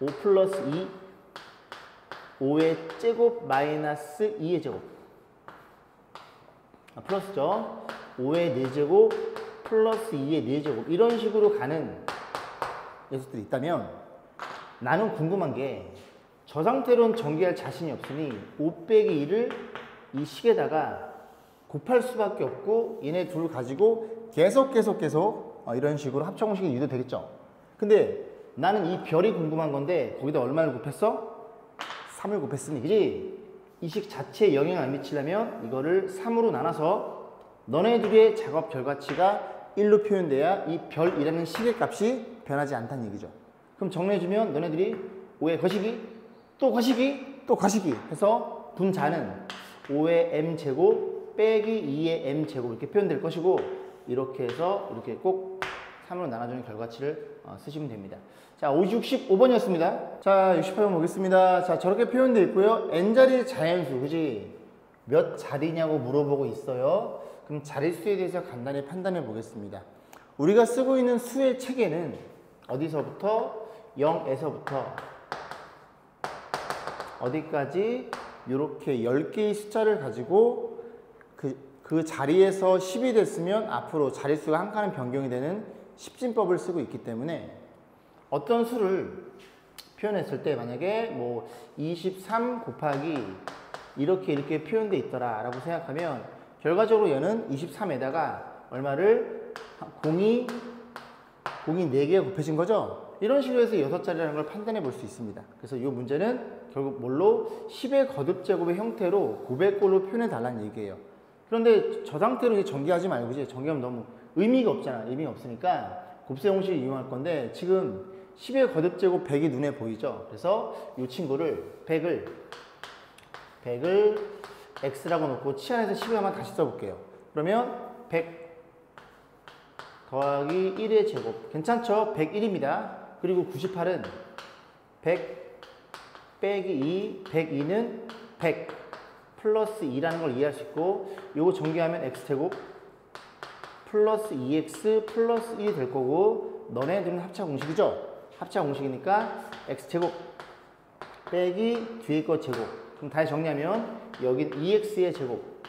5 플러스 2 5의 제곱 마이너스 2의 제곱 플러스죠. 5의 4제곱 플러스 2의 4제곱 이런 식으로 가는 녀석들이 있다면 나는 궁금한 게 저 상태로는 전개할 자신이 없으니 5 빼기 2를 이 식에다가 곱할 수밖에 없고 얘네 둘 가지고 계속 이런 식으로 합차 공식이 유도되겠죠. 근데 나는 이 별이 궁금한 건데 거기다 얼마를 곱했어? 3을 곱했으니 그지? 이 식 자체에 영향을 안 미치려면 이거를 3으로 나눠서 너네들의 작업 결과치가 1로 표현돼야 이 별이라는 식의 값이 변하지 않다는 얘기죠. 그럼 정리해주면 너네들이 5의 거시기 또 거시기 또 거시기 해서 분자는 5의 m제곱 빼기 2의 m제곱 이렇게 표현될 것이고 이렇게 해서 이렇게 꼭 3으로 나눠주는 결과치를 쓰시면 됩니다. 자, 65번이었습니다. 자, 68번 보겠습니다. 자, 저렇게 표현되어 있고요. n자리 자연수, 그지? 몇 자리냐고 물어보고 있어요. 그럼 자릿수에 대해서 간단히 판단해 보겠습니다. 우리가 쓰고 있는 수의 체계는 어디서부터? 0에서부터 어디까지? 이렇게 10개의 숫자를 가지고 그 자리에서 10이 됐으면 앞으로 자릿수가 한 칸은 변경이 되는 십진법을 쓰고 있기 때문에 어떤 수를 표현했을 때 만약에 뭐 23 곱하기 이렇게 표현되어 있더라 라고 생각하면 결과적으로 얘는 23에다가 얼마를 공이 4개가 곱해진 거죠? 이런 식으로 해서 6자리라는 걸 판단해 볼 수 있습니다. 그래서 이 문제는 결국 뭘로 10의 거듭제곱의 형태로 900골로 표현해 달라는 얘기예요. 그런데 저 상태로 이제 전개하지 말고 이제 전개하면 너무 의미가 없잖아. 의미가 없으니까 곱셈 공식을 이용할 건데 지금 10의 거듭제곱 100이 눈에 보이죠? 그래서 이 친구를 100을 x라고 놓고 치안에서 10을 한번 다시 써볼게요. 그러면 100 더하기 1의 제곱. 괜찮죠? 101입니다. 그리고 98은 100 빼기 2, 102는 100 플러스 2라는 걸 이해할 수 있고 요거 전개하면 x제곱 플러스 2x 플러스 1이 될 거고 너네들은 합차 공식이죠? 합차 공식이니까 x제곱 빼기 뒤에 거 제곱. 그럼 다시 정리하면 여긴 2x의 제곱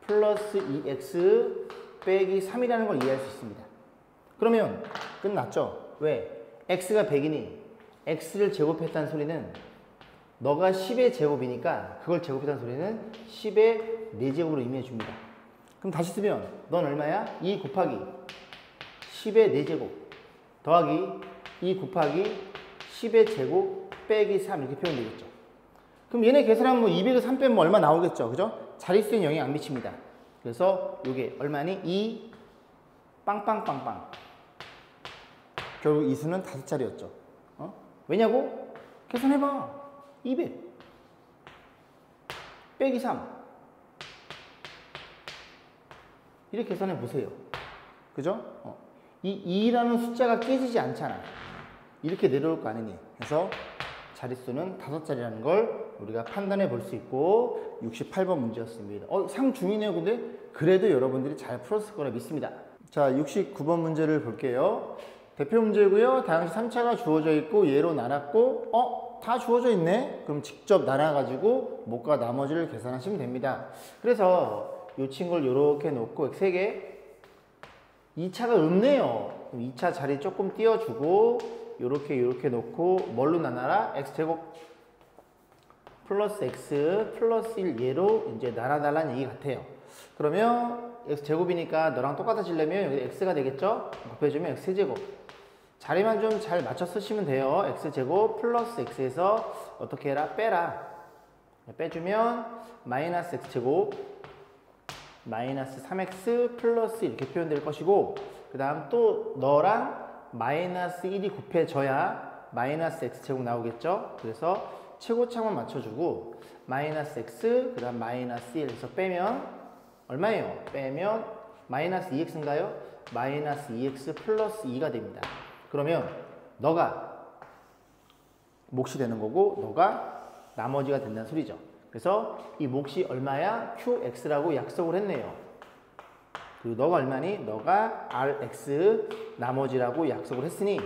플러스 2x 빼기 3이라는 걸 이해할 수 있습니다. 그러면 끝났죠? 왜? x가 100이니 x를 제곱했다는 소리는 너가 10의 제곱이니까 그걸 제곱했다는 소리는 10의 4제곱으로 의미해 줍니다. 그럼 다시 쓰면 넌 얼마야? 2 곱하기 10의 4제곱 더하기 2 곱하기 10의 제곱 빼기 3 이렇게 표현되겠죠. 그럼 얘네 계산하면 뭐 200을 3 빼면 얼마 나오겠죠. 그죠? 자릿수에 영향 안 미칩니다. 그래서 이게 얼마니? 2 빵빵빵빵. 결국 이 수는 5자리였죠. 왜냐고? 계산해봐. 200 빼기 3 이렇게 계산해 보세요. 그죠? 이 2라는 숫자가 깨지지 않잖아. 이렇게 내려올 거 아니니. 그래서 자릿수는 5자리라는 걸 우리가 판단해 볼 수 있고 68번 문제였습니다. 상중이네요. 근데 그래도 여러분들이 잘 풀었을 거라 믿습니다. 자, 69번 문제를 볼게요. 대표 문제고요. 다항식 3차가 주어져 있고 얘로 나눴고 다 주어져 있네? 그럼 직접 나눠가지고 목과 나머지를 계산하시면 됩니다. 그래서 이 친구를 이렇게 놓고 3개 2차가 없네요. 그럼 2차 자리 조금 띄워주고 요렇게 놓고 뭘로 나눠라? x제곱 플러스 x 플러스 1 얘로 이제 나눠달라는 얘기 같아요. 그러면 x제곱이니까 너랑 똑같아지려면 여기 x가 되겠죠? 곱해주면 x제곱 자리만 좀 잘 맞춰 쓰시면 돼요. x제곱 플러스 x에서 어떻게 해라? 빼라. 빼주면 마이너스 x제곱 마이너스 3x 플러스 이렇게 표현될 것이고 그 다음 또 너랑 마이너스 1이 곱해져야 마이너스 x제곱 나오겠죠. 그래서 최고차만 맞춰주고 마이너스 x 그 다음 마이너스 1에서 빼면 얼마예요? 빼면 마이너스 2x인가요? 마이너스 2x 플러스 2가 됩니다. 그러면 너가 몫이 되는 거고 너가 나머지가 된다는 소리죠. 그래서 이 몫이 얼마야? qx라고 약속을 했네요. 그리고 너가 얼마니? 너가 rx 나머지라고 약속을 했으니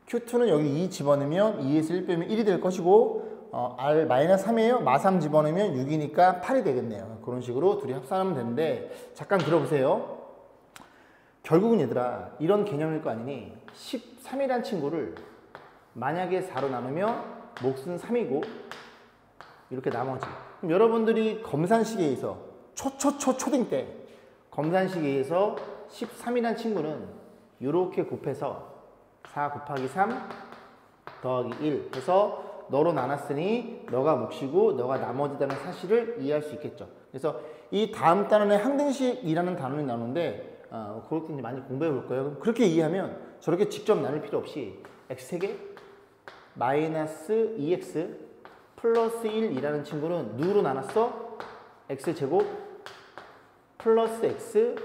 q2는 여기 2 집어넣으면 2에서 1 빼면 1이 될 것이고 r-3이에요. 마3 집어넣으면 6이니까 8이 되겠네요. 그런 식으로 둘이 합산하면 되는데 잠깐 들어보세요. 결국은 얘들아 이런 개념일 거 아니니 13이란 친구를 만약에 4로 나누면 몫은 3이고 이렇게 나머지 그럼 여러분들이 검산식에 의해서 초딩 때 검산식에 의해서 13이란 친구는 이렇게 곱해서 4 곱하기 3 더하기 1 해서 너로 나눴으니 너가 몫이고 너가 나머지라는 사실을 이해할 수 있겠죠. 그래서 이 다음 단원에 항등식이라는 단원이 나오는데 그렇게 이제 많이 공부해 볼 거예요. 그럼 그렇게 이해하면 저렇게 직접 나눌 필요 없이 x3개 마이너스 2x 플러스 1이라는 친구는 누구로 나눴어? x제곱 플러스 x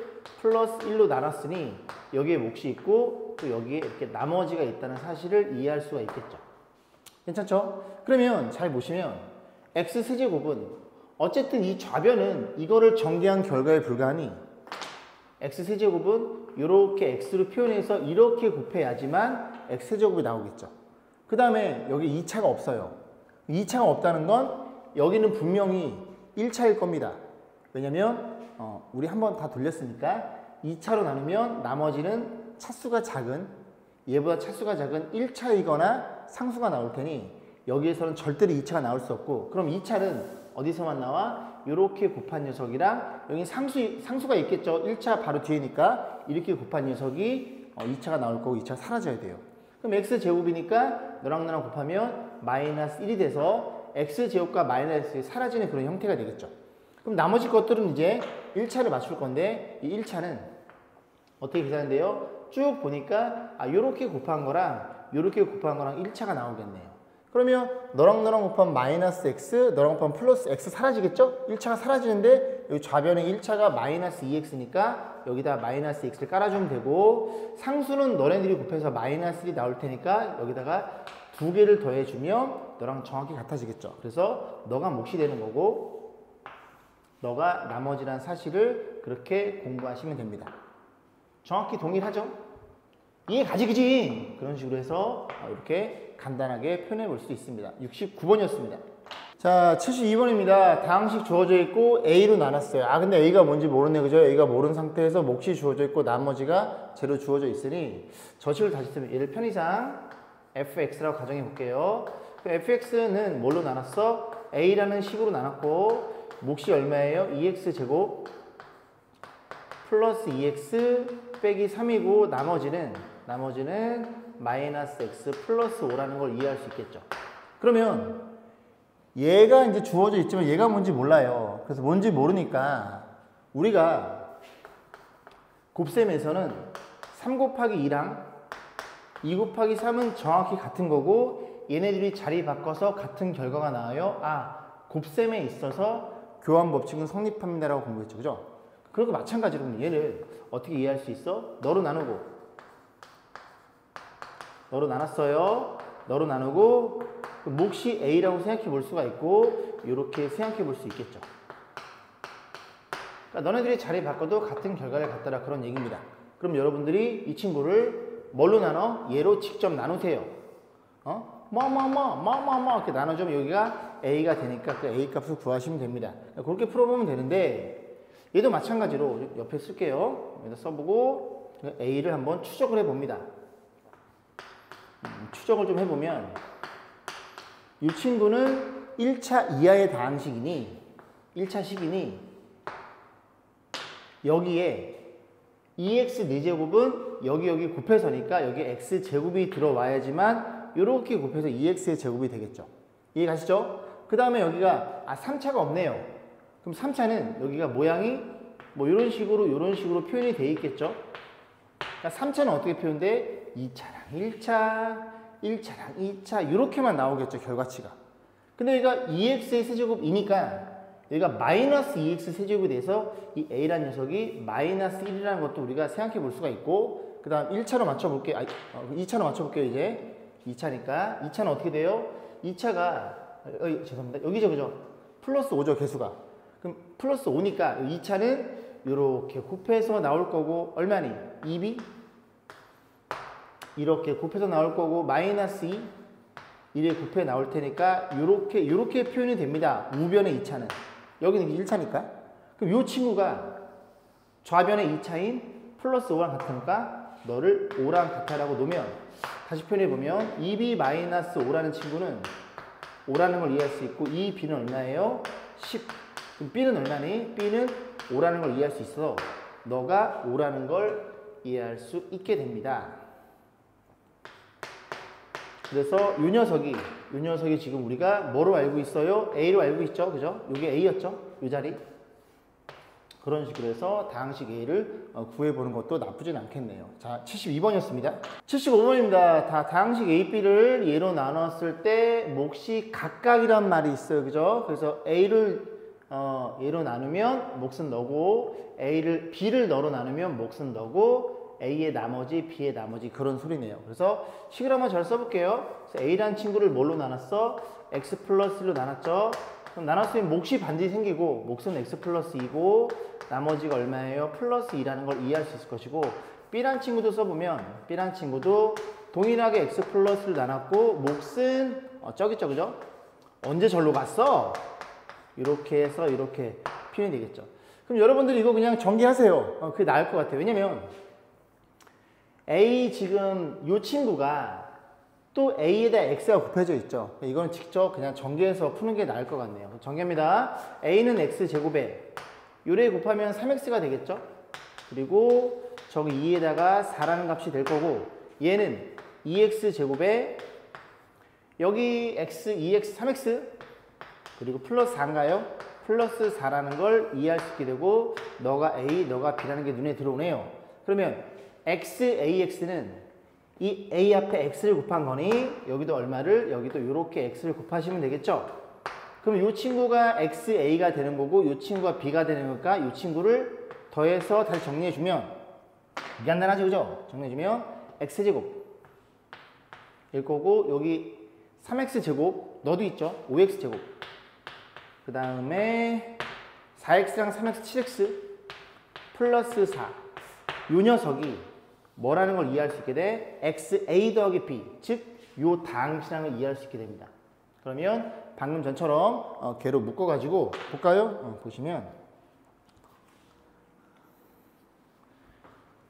플러스 1로 나눴으니 여기에 몫이 있고 또 여기에 이렇게 나머지가 있다는 사실을 이해할 수가 있겠죠. 괜찮죠? 그러면 잘 보시면 x세제곱은 어쨌든 이 좌변은 이거를 전개한 결과에 불과하니 x세제곱은 이렇게 x로 표현해서 이렇게 곱해야지만 x세제곱이 나오겠죠. 그 다음에 여기 2차가 없어요. 2차가 없다는 건 여기는 분명히 1차일 겁니다. 왜냐면 우리 한번 다 돌렸으니까 2차로 나누면 나머지는 차수가 작은 얘보다 차수가 작은 1차이거나 상수가 나올 테니 여기에서는 절대로 2차가 나올 수 없고 그럼 2차는 어디서만 나와? 이렇게 곱한 녀석이랑 여기 상수가 있겠죠. 1차 바로 뒤에니까 이렇게 곱한 녀석이 2차가 나올 거고 2차가 사라져야 돼요. 그럼 x제곱이니까 너랑 나랑 곱하면 마이너스 1이 돼서 x제곱과 마이너스 1이 사라지는 그런 형태가 되겠죠. 그럼 나머지 것들은 이제 1차를 맞출 건데 이 1차는 어떻게 계산한대요? 쭉 보니까 요렇게 곱한 거랑 요렇게 곱한 거랑 1차가 나오겠네요. 그러면 너랑 나랑 곱하면 마이너스 x, 너랑 곱하면 플러스 x 사라지겠죠? 1차가 사라지는데 여기 좌변에 1차가 마이너스 2x니까 여기다 마이너스 x를 깔아주면 되고 상수는 너네들이 곱해서 마이너스 1이 나올 테니까 여기다가 두 개를 더해주면 너랑 정확히 같아지겠죠. 그래서 너가 몫이 되는 거고 너가 나머지란 사실을 그렇게 공부하시면 됩니다. 정확히 동일하죠? 이해 가지 그지? 그런 식으로 해서 이렇게 간단하게 표현해 볼 수 있습니다. 69번이었습니다. 자, 72번입니다. 다항식 주어져 있고 A로 나눴어요. 근데 A가 뭔지 모르네, 그죠? A가 모르는 상태에서 몫이 주어져 있고 나머지가 제로 주어져 있으니 저식을 다시 쓰면 얘를 편의상 fx라고 가정해 볼게요. fx는 뭘로 나눴어? A라는 식으로 나눴고 몫이 얼마예요? 2x제곱 플러스 2x 빼기 3이고 나머지는 마이너스 x 플러스 5라는 걸 이해할 수 있겠죠. 그러면 얘가 이제 주어져 있지만 얘가 뭔지 몰라요. 그래서 뭔지 모르니까 우리가 곱셈에서는 3 곱하기 2랑 2 곱하기 3은 정확히 같은 거고 얘네들이 자리 바꿔서 같은 결과가 나와요. 곱셈에 있어서 교환 법칙은 성립합니다라고 공부했죠. 그죠? 그리고 마찬가지로 얘를 어떻게 이해할 수 있어? 너로 나누고 너로 나눴어요. 너로 나누고 몫이 A라고 생각해 볼 수가 있고 이렇게 생각해 볼 수 있겠죠. 그러니까 너네들이 자리 바꿔도 같은 결과를 갖더라 그런 얘기입니다. 그럼 여러분들이 이 친구를 뭘로 나눠? 얘로 직접 나누세요. 이렇게 나눠주면 여기가 A가 되니까 그 A 값을 구하시면 됩니다. 그렇게 풀어보면 되는데 얘도 마찬가지로 옆에 쓸게요. 여기다 써보고 A를 한번 추적을 해봅니다. 추적을 좀 해보면 이 친구는 1차 이하의 다항식이니 1차식이니 여기에 2x 4제곱은 여기 곱해서니까 여기 x제곱이 들어와야지만 이렇게 곱해서 2x의 제곱이 되겠죠. 이해 가시죠? 그 다음에 여기가 3차가 없네요. 그럼 3차는 여기가 모양이 뭐 이런 식으로 표현이 돼 있겠죠. 그러니까 3차는 어떻게 표현돼? 2차랑 1차, 1차랑 2차 이렇게만 나오겠죠, 결과치가. 근데 여기가 2x의 세제곱이니까 여기가 마이너스 2x 세제곱이 돼서 이 a라는 녀석이 마이너스 1이라는 것도 우리가 생각해 볼 수가 있고 그 다음 1차로 맞춰볼게요. 2차로 맞춰볼게요, 이제. 2차니까. 2차는 어떻게 돼요? 2차가 죄송합니다. 여기죠, 그죠? 플러스 5죠, 개수가. 그럼 플러스 5니까 2차는 이렇게 곱해서 나올 거고 얼마니? 2b 이렇게 곱해서 나올 거고 마이너스 2 1에 곱해 나올 테니까 요렇게 표현이 됩니다. 우변의 2차는. 여기는 1차니까. 그럼 요 친구가 좌변의 2차인 플러스 5랑 같으니까 너를 5랑 같아라고 놓으면 다시 표현해보면 2b 마이너스 5라는 친구는 5라는 걸 이해할 수 있고 이 b는 얼마예요? 10. 그럼 b는 얼마니? b는 5라는 걸 이해할 수 있어. 너가 5라는 걸 이해할 수 있게 됩니다. 그래서 이 녀석이 지금 우리가 뭐로 알고 있어요? A로 알고 있죠? 그죠? 이게 A였죠? 이 자리. 그런 식으로 해서 다항식 A를 구해보는 것도 나쁘진 않겠네요. 자, 72번이었습니다. 75번입니다. 다항식 A, B를 얘로 나눴을 때 몫이 각각이란 말이 있어요. 그죠? 그래서 A를 얘로 나누면 몫은 너고 B를 너로 나누면 몫은 너고 A의 나머지, B의 나머지 그런 소리네요. 그래서 식을 한번 잘 써볼게요. 그래서 A라는 친구를 뭘로 나눴어? X 플러스 1로 나눴죠? 그럼 나눴으면 몫이 반드시 생기고 몫은 X 플러스 2고 나머지가 얼마예요? 플러스 2라는 걸 이해할 수 있을 것이고 B라는 친구도 써보면 B라는 친구도 동일하게 X 플러스를 나눴고 몫은 저기 있죠, 그죠? 언제 절로 갔어? 이렇게 해서 이렇게 표현이 되겠죠. 그럼 여러분들이 이거 그냥 전개하세요. 그게 나을 것 같아요. 왜냐면 A 지금 이 친구가 또 A에다 X가 곱해져 있죠. 이건 직접 그냥 전개해서 푸는 게 나을 것 같네요. 전개합니다. A는 X제곱에 요래 곱하면 3X가 되겠죠. 그리고 저기 2에다가 4라는 값이 될 거고 얘는 2x제곱에 여기 x, 2x, 3x 그리고 플러스 4인가요? 플러스 4라는 걸 이해할 수 있게 되고 너가 A, 너가 B라는 게 눈에 들어오네요. 그러면 x, AX는 이 A 앞에 X를 곱한 거니 여기도 얼마를? 여기도 이렇게 X를 곱하시면 되겠죠? 그럼 이 친구가 XA가 되는 거고 이 친구가 B가 되는 거니까 이 친구를 더해서 다시 정리해주면 간단하죠, 그죠? 정리해주면 X제곱 일 거고 여기 3X제곱 너도 있죠? 5X제곱 그 다음에 4X랑 3X, 7X 플러스 4 이 녀석이 뭐라는 걸 이해할 수 있게 돼? XA 더하기 B 즉 요 다항식이라는 걸 이해할 수 있게 됩니다. 그러면 방금 전처럼 걔로 묶어가지고 볼까요? 보시면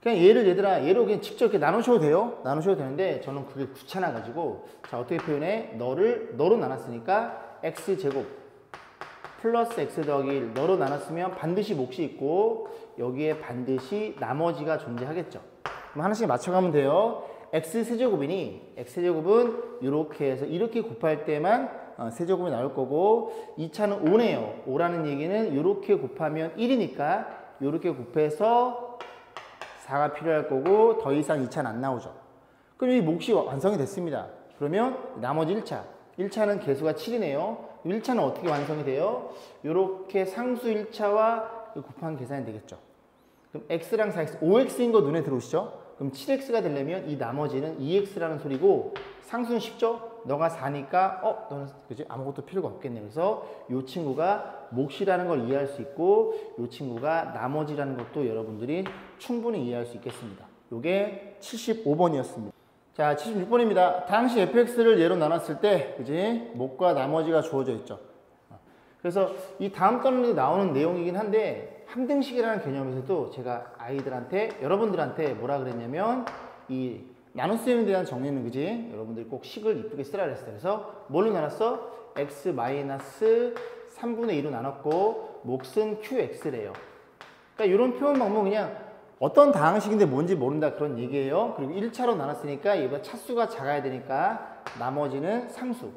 그냥 얘로 그냥 직접 이렇게 나누셔도 돼요. 나누셔도 되는데 저는 그게 귀찮아가지고 자 어떻게 표현해? 너로 나눴으니까 x제곱 플러스 x 더하기 1 너로 나눴으면 반드시 몫이 있고 여기에 반드시 나머지가 존재하겠죠. 그럼 하나씩 맞춰가면 돼요. x 세제곱이니 x제곱은 이렇게 해서 이렇게 곱할 때만 세제곱이 나올 거고 2차는 5네요. 5라는 얘기는 이렇게 곱하면 1이니까 이렇게 곱해서 4가 필요할 거고 더 이상 2차는 안 나오죠. 그럼 이 몫이 완성이 됐습니다. 그러면 나머지 1차는 개수가 7이네요. 1차는 어떻게 완성이 돼요? 이렇게 상수 1차와 곱한 계산이 되겠죠. 그럼 x랑 4x, 5x인 거 눈에 들어오시죠? 그럼 7x가 되려면 이 나머지는 2x라는 소리고 상수는 쉽죠? 너가 4니까 너는 그지? 아무것도 필요가 없겠네. 그래서 이 친구가 몫이라는 걸 이해할 수 있고 이 친구가 나머지라는 것도 여러분들이 충분히 이해할 수 있겠습니다. 이게 75번이었습니다. 자, 76번입니다. 다항식 fx를 예로 나눴을 때, 그지? 몫과 나머지가 주어져 있죠. 그래서 이 다음 단원에 나오는 내용이긴 한데 함등식이라는 개념에서도 제가 여러분들한테 뭐라 그랬냐면 이 나눗셈에 대한 정리는 그지? 여러분들이 꼭 식을 이쁘게 쓰라 그랬어요. 그래서 뭘로 나눴어? x-3분의 2로 나눴고 몫은 qx래요. 그러니까 이런 표현 방법은 그냥 어떤 다항식인데 뭔지 모른다 그런 얘기예요. 그리고 1차로 나눴으니까 얘가 차수가 작아야 되니까 나머지는 상수.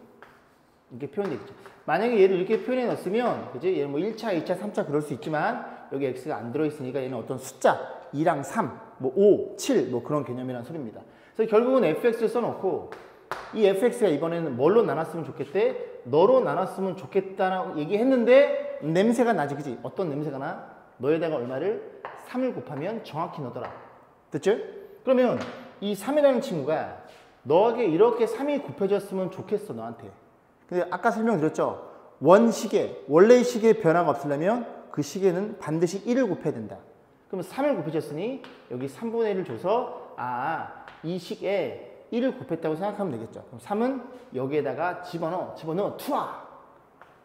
이렇게 표현되겠죠. 만약에 얘를 이렇게 표현해 놨으면 그지? 얘는 뭐 1차, 2차, 3차 그럴 수 있지만 여기 x가 안 들어있으니까 얘는 어떤 숫자 2랑 3, 뭐 5, 7 뭐 그런 개념이란 소리입니다. 그래서 결국은 fx를 써놓고 이 fx가 이번에는 뭘로 나눴으면 좋겠대? 너로 나눴으면 좋겠다라고 얘기했는데 냄새가 나지, 그지? 어떤 냄새가 나? 너에다가 얼마를? 3을 곱하면 정확히 너더라. 됐죠? 그러면 이 3이라는 친구가 너에게 이렇게 3이 곱해졌으면 좋겠어, 너한테. 근데 아까 설명드렸죠? 원시계, 원래의 시계에 변화가 없으려면 그 시계는 반드시 1을 곱해야 된다. 그러면 3을 곱해줬으니 여기 3분의 1을 줘서 이 식에 1을 곱했다고 생각하면 되겠죠. 그럼 3은 여기에다가 집어넣어 투하!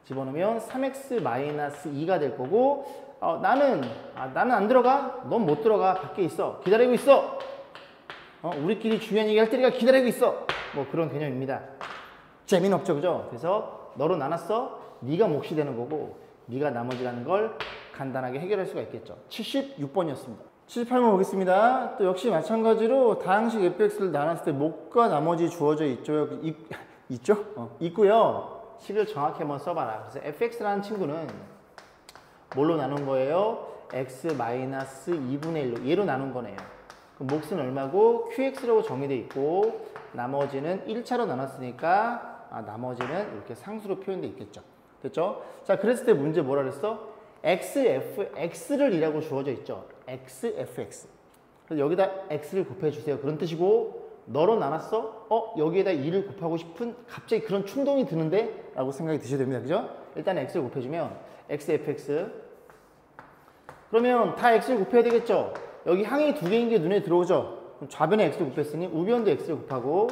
집어넣으면 3x-2가 될 거고 나는 안 들어가? 넌 못 들어가. 밖에 있어. 기다리고 있어. 우리끼리 중요한 얘기 할 때가 기다리고 있어. 뭐 그런 개념입니다. 재미는 없죠, 그죠? 그래서 너로 나눴어. 네가 몫이 되는 거고 네가 나머지라는 걸 간단하게 해결할 수가 있겠죠. 76번이었습니다. 78번 보겠습니다. 또 역시 마찬가지로 다항식 fx를 나눴을 때 몫과 나머지 주어져 있죠. 있고요. 식을 정확히 한번 써봐라. 그래서 fx라는 친구는 뭘로 나눈 거예요? x-2분의 1로 얘로 나눈 거네요. 그럼 몫은 얼마고? qx라고 정의되어 있고 나머지는 1차로 나눴으니까 나머지는 이렇게 상수로 표현되어 있겠죠. 됐죠? 자, 그랬을 때 문제 뭐라 그랬어? x를 이라고 주어져 있죠. xfx. 그래서 여기다 x를 곱해주세요. 그런 뜻이고 너로 나눴어? 여기에다 2를 곱하고 싶은 갑자기 그런 충동이 드는데? 라고 생각이 드셔야 됩니다. 그죠? 일단 x를 곱해주면 xfx 그러면 다 x를 곱해야 되겠죠? 여기 항이 두 개인 게 눈에 들어오죠? 그럼 좌변에 x를 곱했으니 우변도 x를 곱하고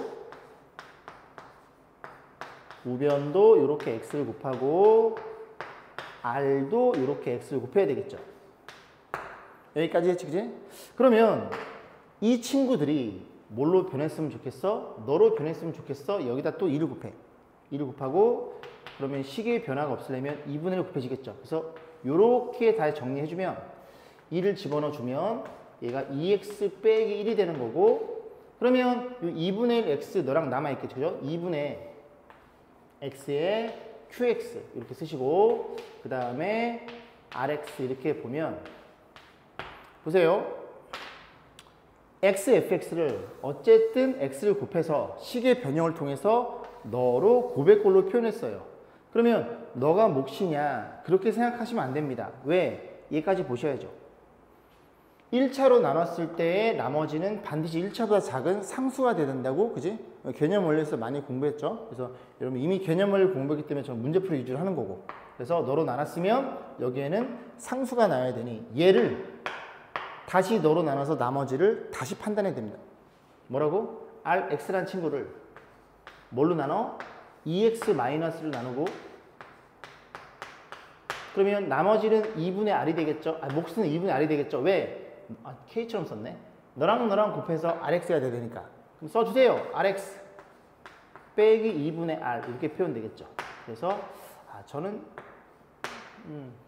우변도 이렇게 x를 곱하고 r도 이렇게 x를 곱해야 되겠죠? 여기까지 했지, 그지? 그러면 이 친구들이 뭘로 변했으면 좋겠어? 너로 변했으면 좋겠어? 여기다 또 2를 곱해. 2를 곱하고 그러면 식의 변화가 없으려면 2분의 1 곱해지겠죠. 그래서 요렇게 다 정리해주면 2를 집어넣어주면 얘가 2x 빼기 1이 되는 거고 그러면 이 2분의 1 x 너랑 남아있겠죠. 그죠? 2분의 x에 qx 이렇게 쓰시고 그 다음에 rx 이렇게 보면 보세요. x, fx를 어쨌든 x를 곱해서 식의 변형을 통해서 너로 고백꼴로 표현했어요. 그러면 너가 몫이냐 그렇게 생각하시면 안 됩니다. 왜? 얘까지 보셔야죠. 1차로 나눴을 때의 나머지는 반드시 1차보다 작은 상수가 돼야 된다고, 그지? 개념 원리에서 많이 공부했죠. 그래서 여러분 이미 개념 원리를 공부했기 때문에 저는 문제풀이 위주로 하는 거고. 그래서 너로 나눴으면 여기에는 상수가 나와야 되니 얘를 다시 너로 나눠서 나머지를 다시 판단해야 됩니다. 뭐라고? Rx란 친구를 뭘로 나눠? 2x-를 나누고 그러면 나머지는 2분의 R이 되겠죠? 몫은 2분의 R이 되겠죠? 왜? K처럼 썼네. 너랑 곱해서 RX가 돼야 되니까. 그럼 써주세요. RX 빼기 2분의 R 이렇게 표현되겠죠. 그래서 저는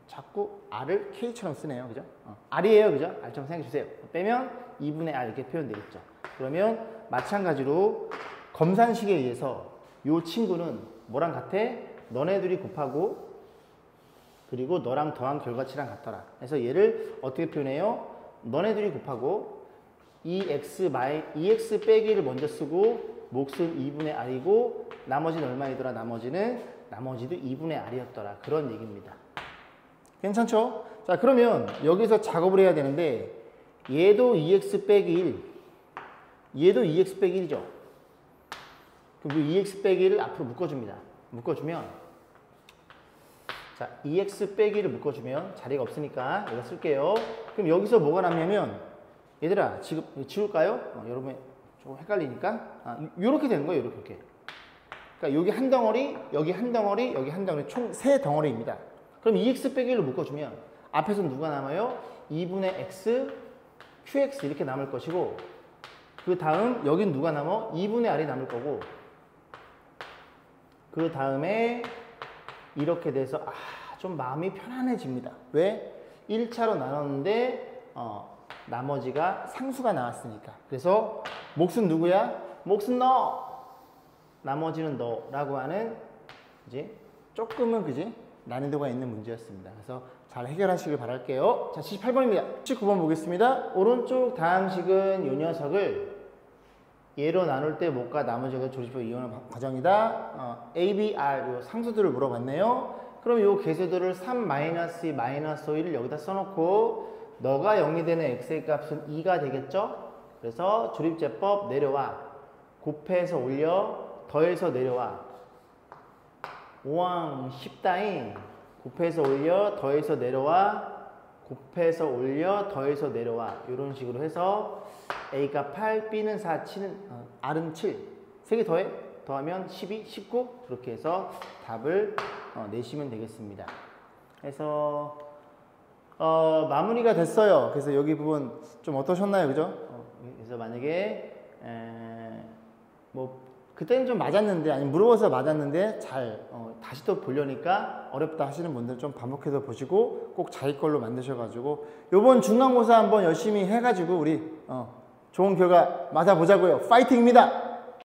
자꾸 R을 K처럼 쓰네요. 그죠? R이에요. 그죠? R처럼 생각해 주세요. 빼면 2분의 R 이렇게 표현되겠죠. 그러면 마찬가지로 검산식에 의해서 이 친구는 뭐랑 같아? 너네 둘이 곱하고 그리고 너랑 더한 결과치랑 같더라. 그래서 얘를 어떻게 표현해요? 너네 둘이 곱하고 2x 빼기를 먼저 쓰고 몫은 2분의 R이고 나머지는 얼마이더라? 나머지도 2분의 R이었더라. 그런 얘기입니다. 괜찮죠? 자, 그러면 여기서 작업을 해야 되는데 얘도 2x 빼기 1 얘도 2x 빼기 1이죠. 그럼 이 2x 빼기 1을 앞으로 묶어줍니다. 묶어주면 자, 2x 빼기를 묶어주면 자리가 없으니까 여기다 쓸게요. 그럼 여기서 뭐가 남냐면 얘들아 지금 지울까요? 여러분 조금 헷갈리니까 요렇게 되는 거예요. 요렇게. 그러니까 여기 한 덩어리, 여기 한 덩어리, 여기 한 덩어리 총 3덩어리입니다. 그럼 2x 빼기 1을 묶어주면 앞에서 누가 남아요? 2분의 x, qx 이렇게 남을 것이고 그 다음 여긴 누가 남아? 2분의 r이 남을 거고 그 다음에 이렇게 돼서 좀 마음이 편안해집니다. 왜? 1차로 나눴는데 나머지가 상수가 나왔으니까. 그래서 몫은 누구야? 몫은 너! 나머지는 너라고 하는 이제 조금은 그지? 난이도가 있는 문제였습니다. 그래서 잘 해결하시길 바랄게요. 자, 78번입니다. 79번 보겠습니다. 오른쪽 다항식은 이 녀석을 얘로 나눌 때 몫과 나머지가 조립식으로 이용하는 과정이다. A, B, R 요 상수들을 물어봤네요. 그럼 요 개수들을 3, -2, -5를 여기다 써놓고 너가 0이 되는 x의 값은 2가 되겠죠? 그래서 조립제법 내려와 곱해서 올려 더해서 내려와 5왕 10다잉 곱해서 올려 더해서 내려와 곱해서 올려 더해서 내려와 이런 식으로 해서 A가 8, B는 4, R은 7 3개 더하면 12, 19 그렇게 해서 답을 내시면 되겠습니다. 그래서 마무리가 됐어요. 그래서 여기 부분 좀 어떠셨나요? 그죠? 그래서 만약에 뭐 그때는 좀 맞았는데 아니면 물어봐서 맞았는데 잘 다시 또 보려니까 어렵다 하시는 분들 좀 반복해서 보시고 꼭 자기 걸로 만드셔가지고 요번 중간고사 한번 열심히 해가지고 우리 좋은 결과 맞아보자고요. 파이팅입니다.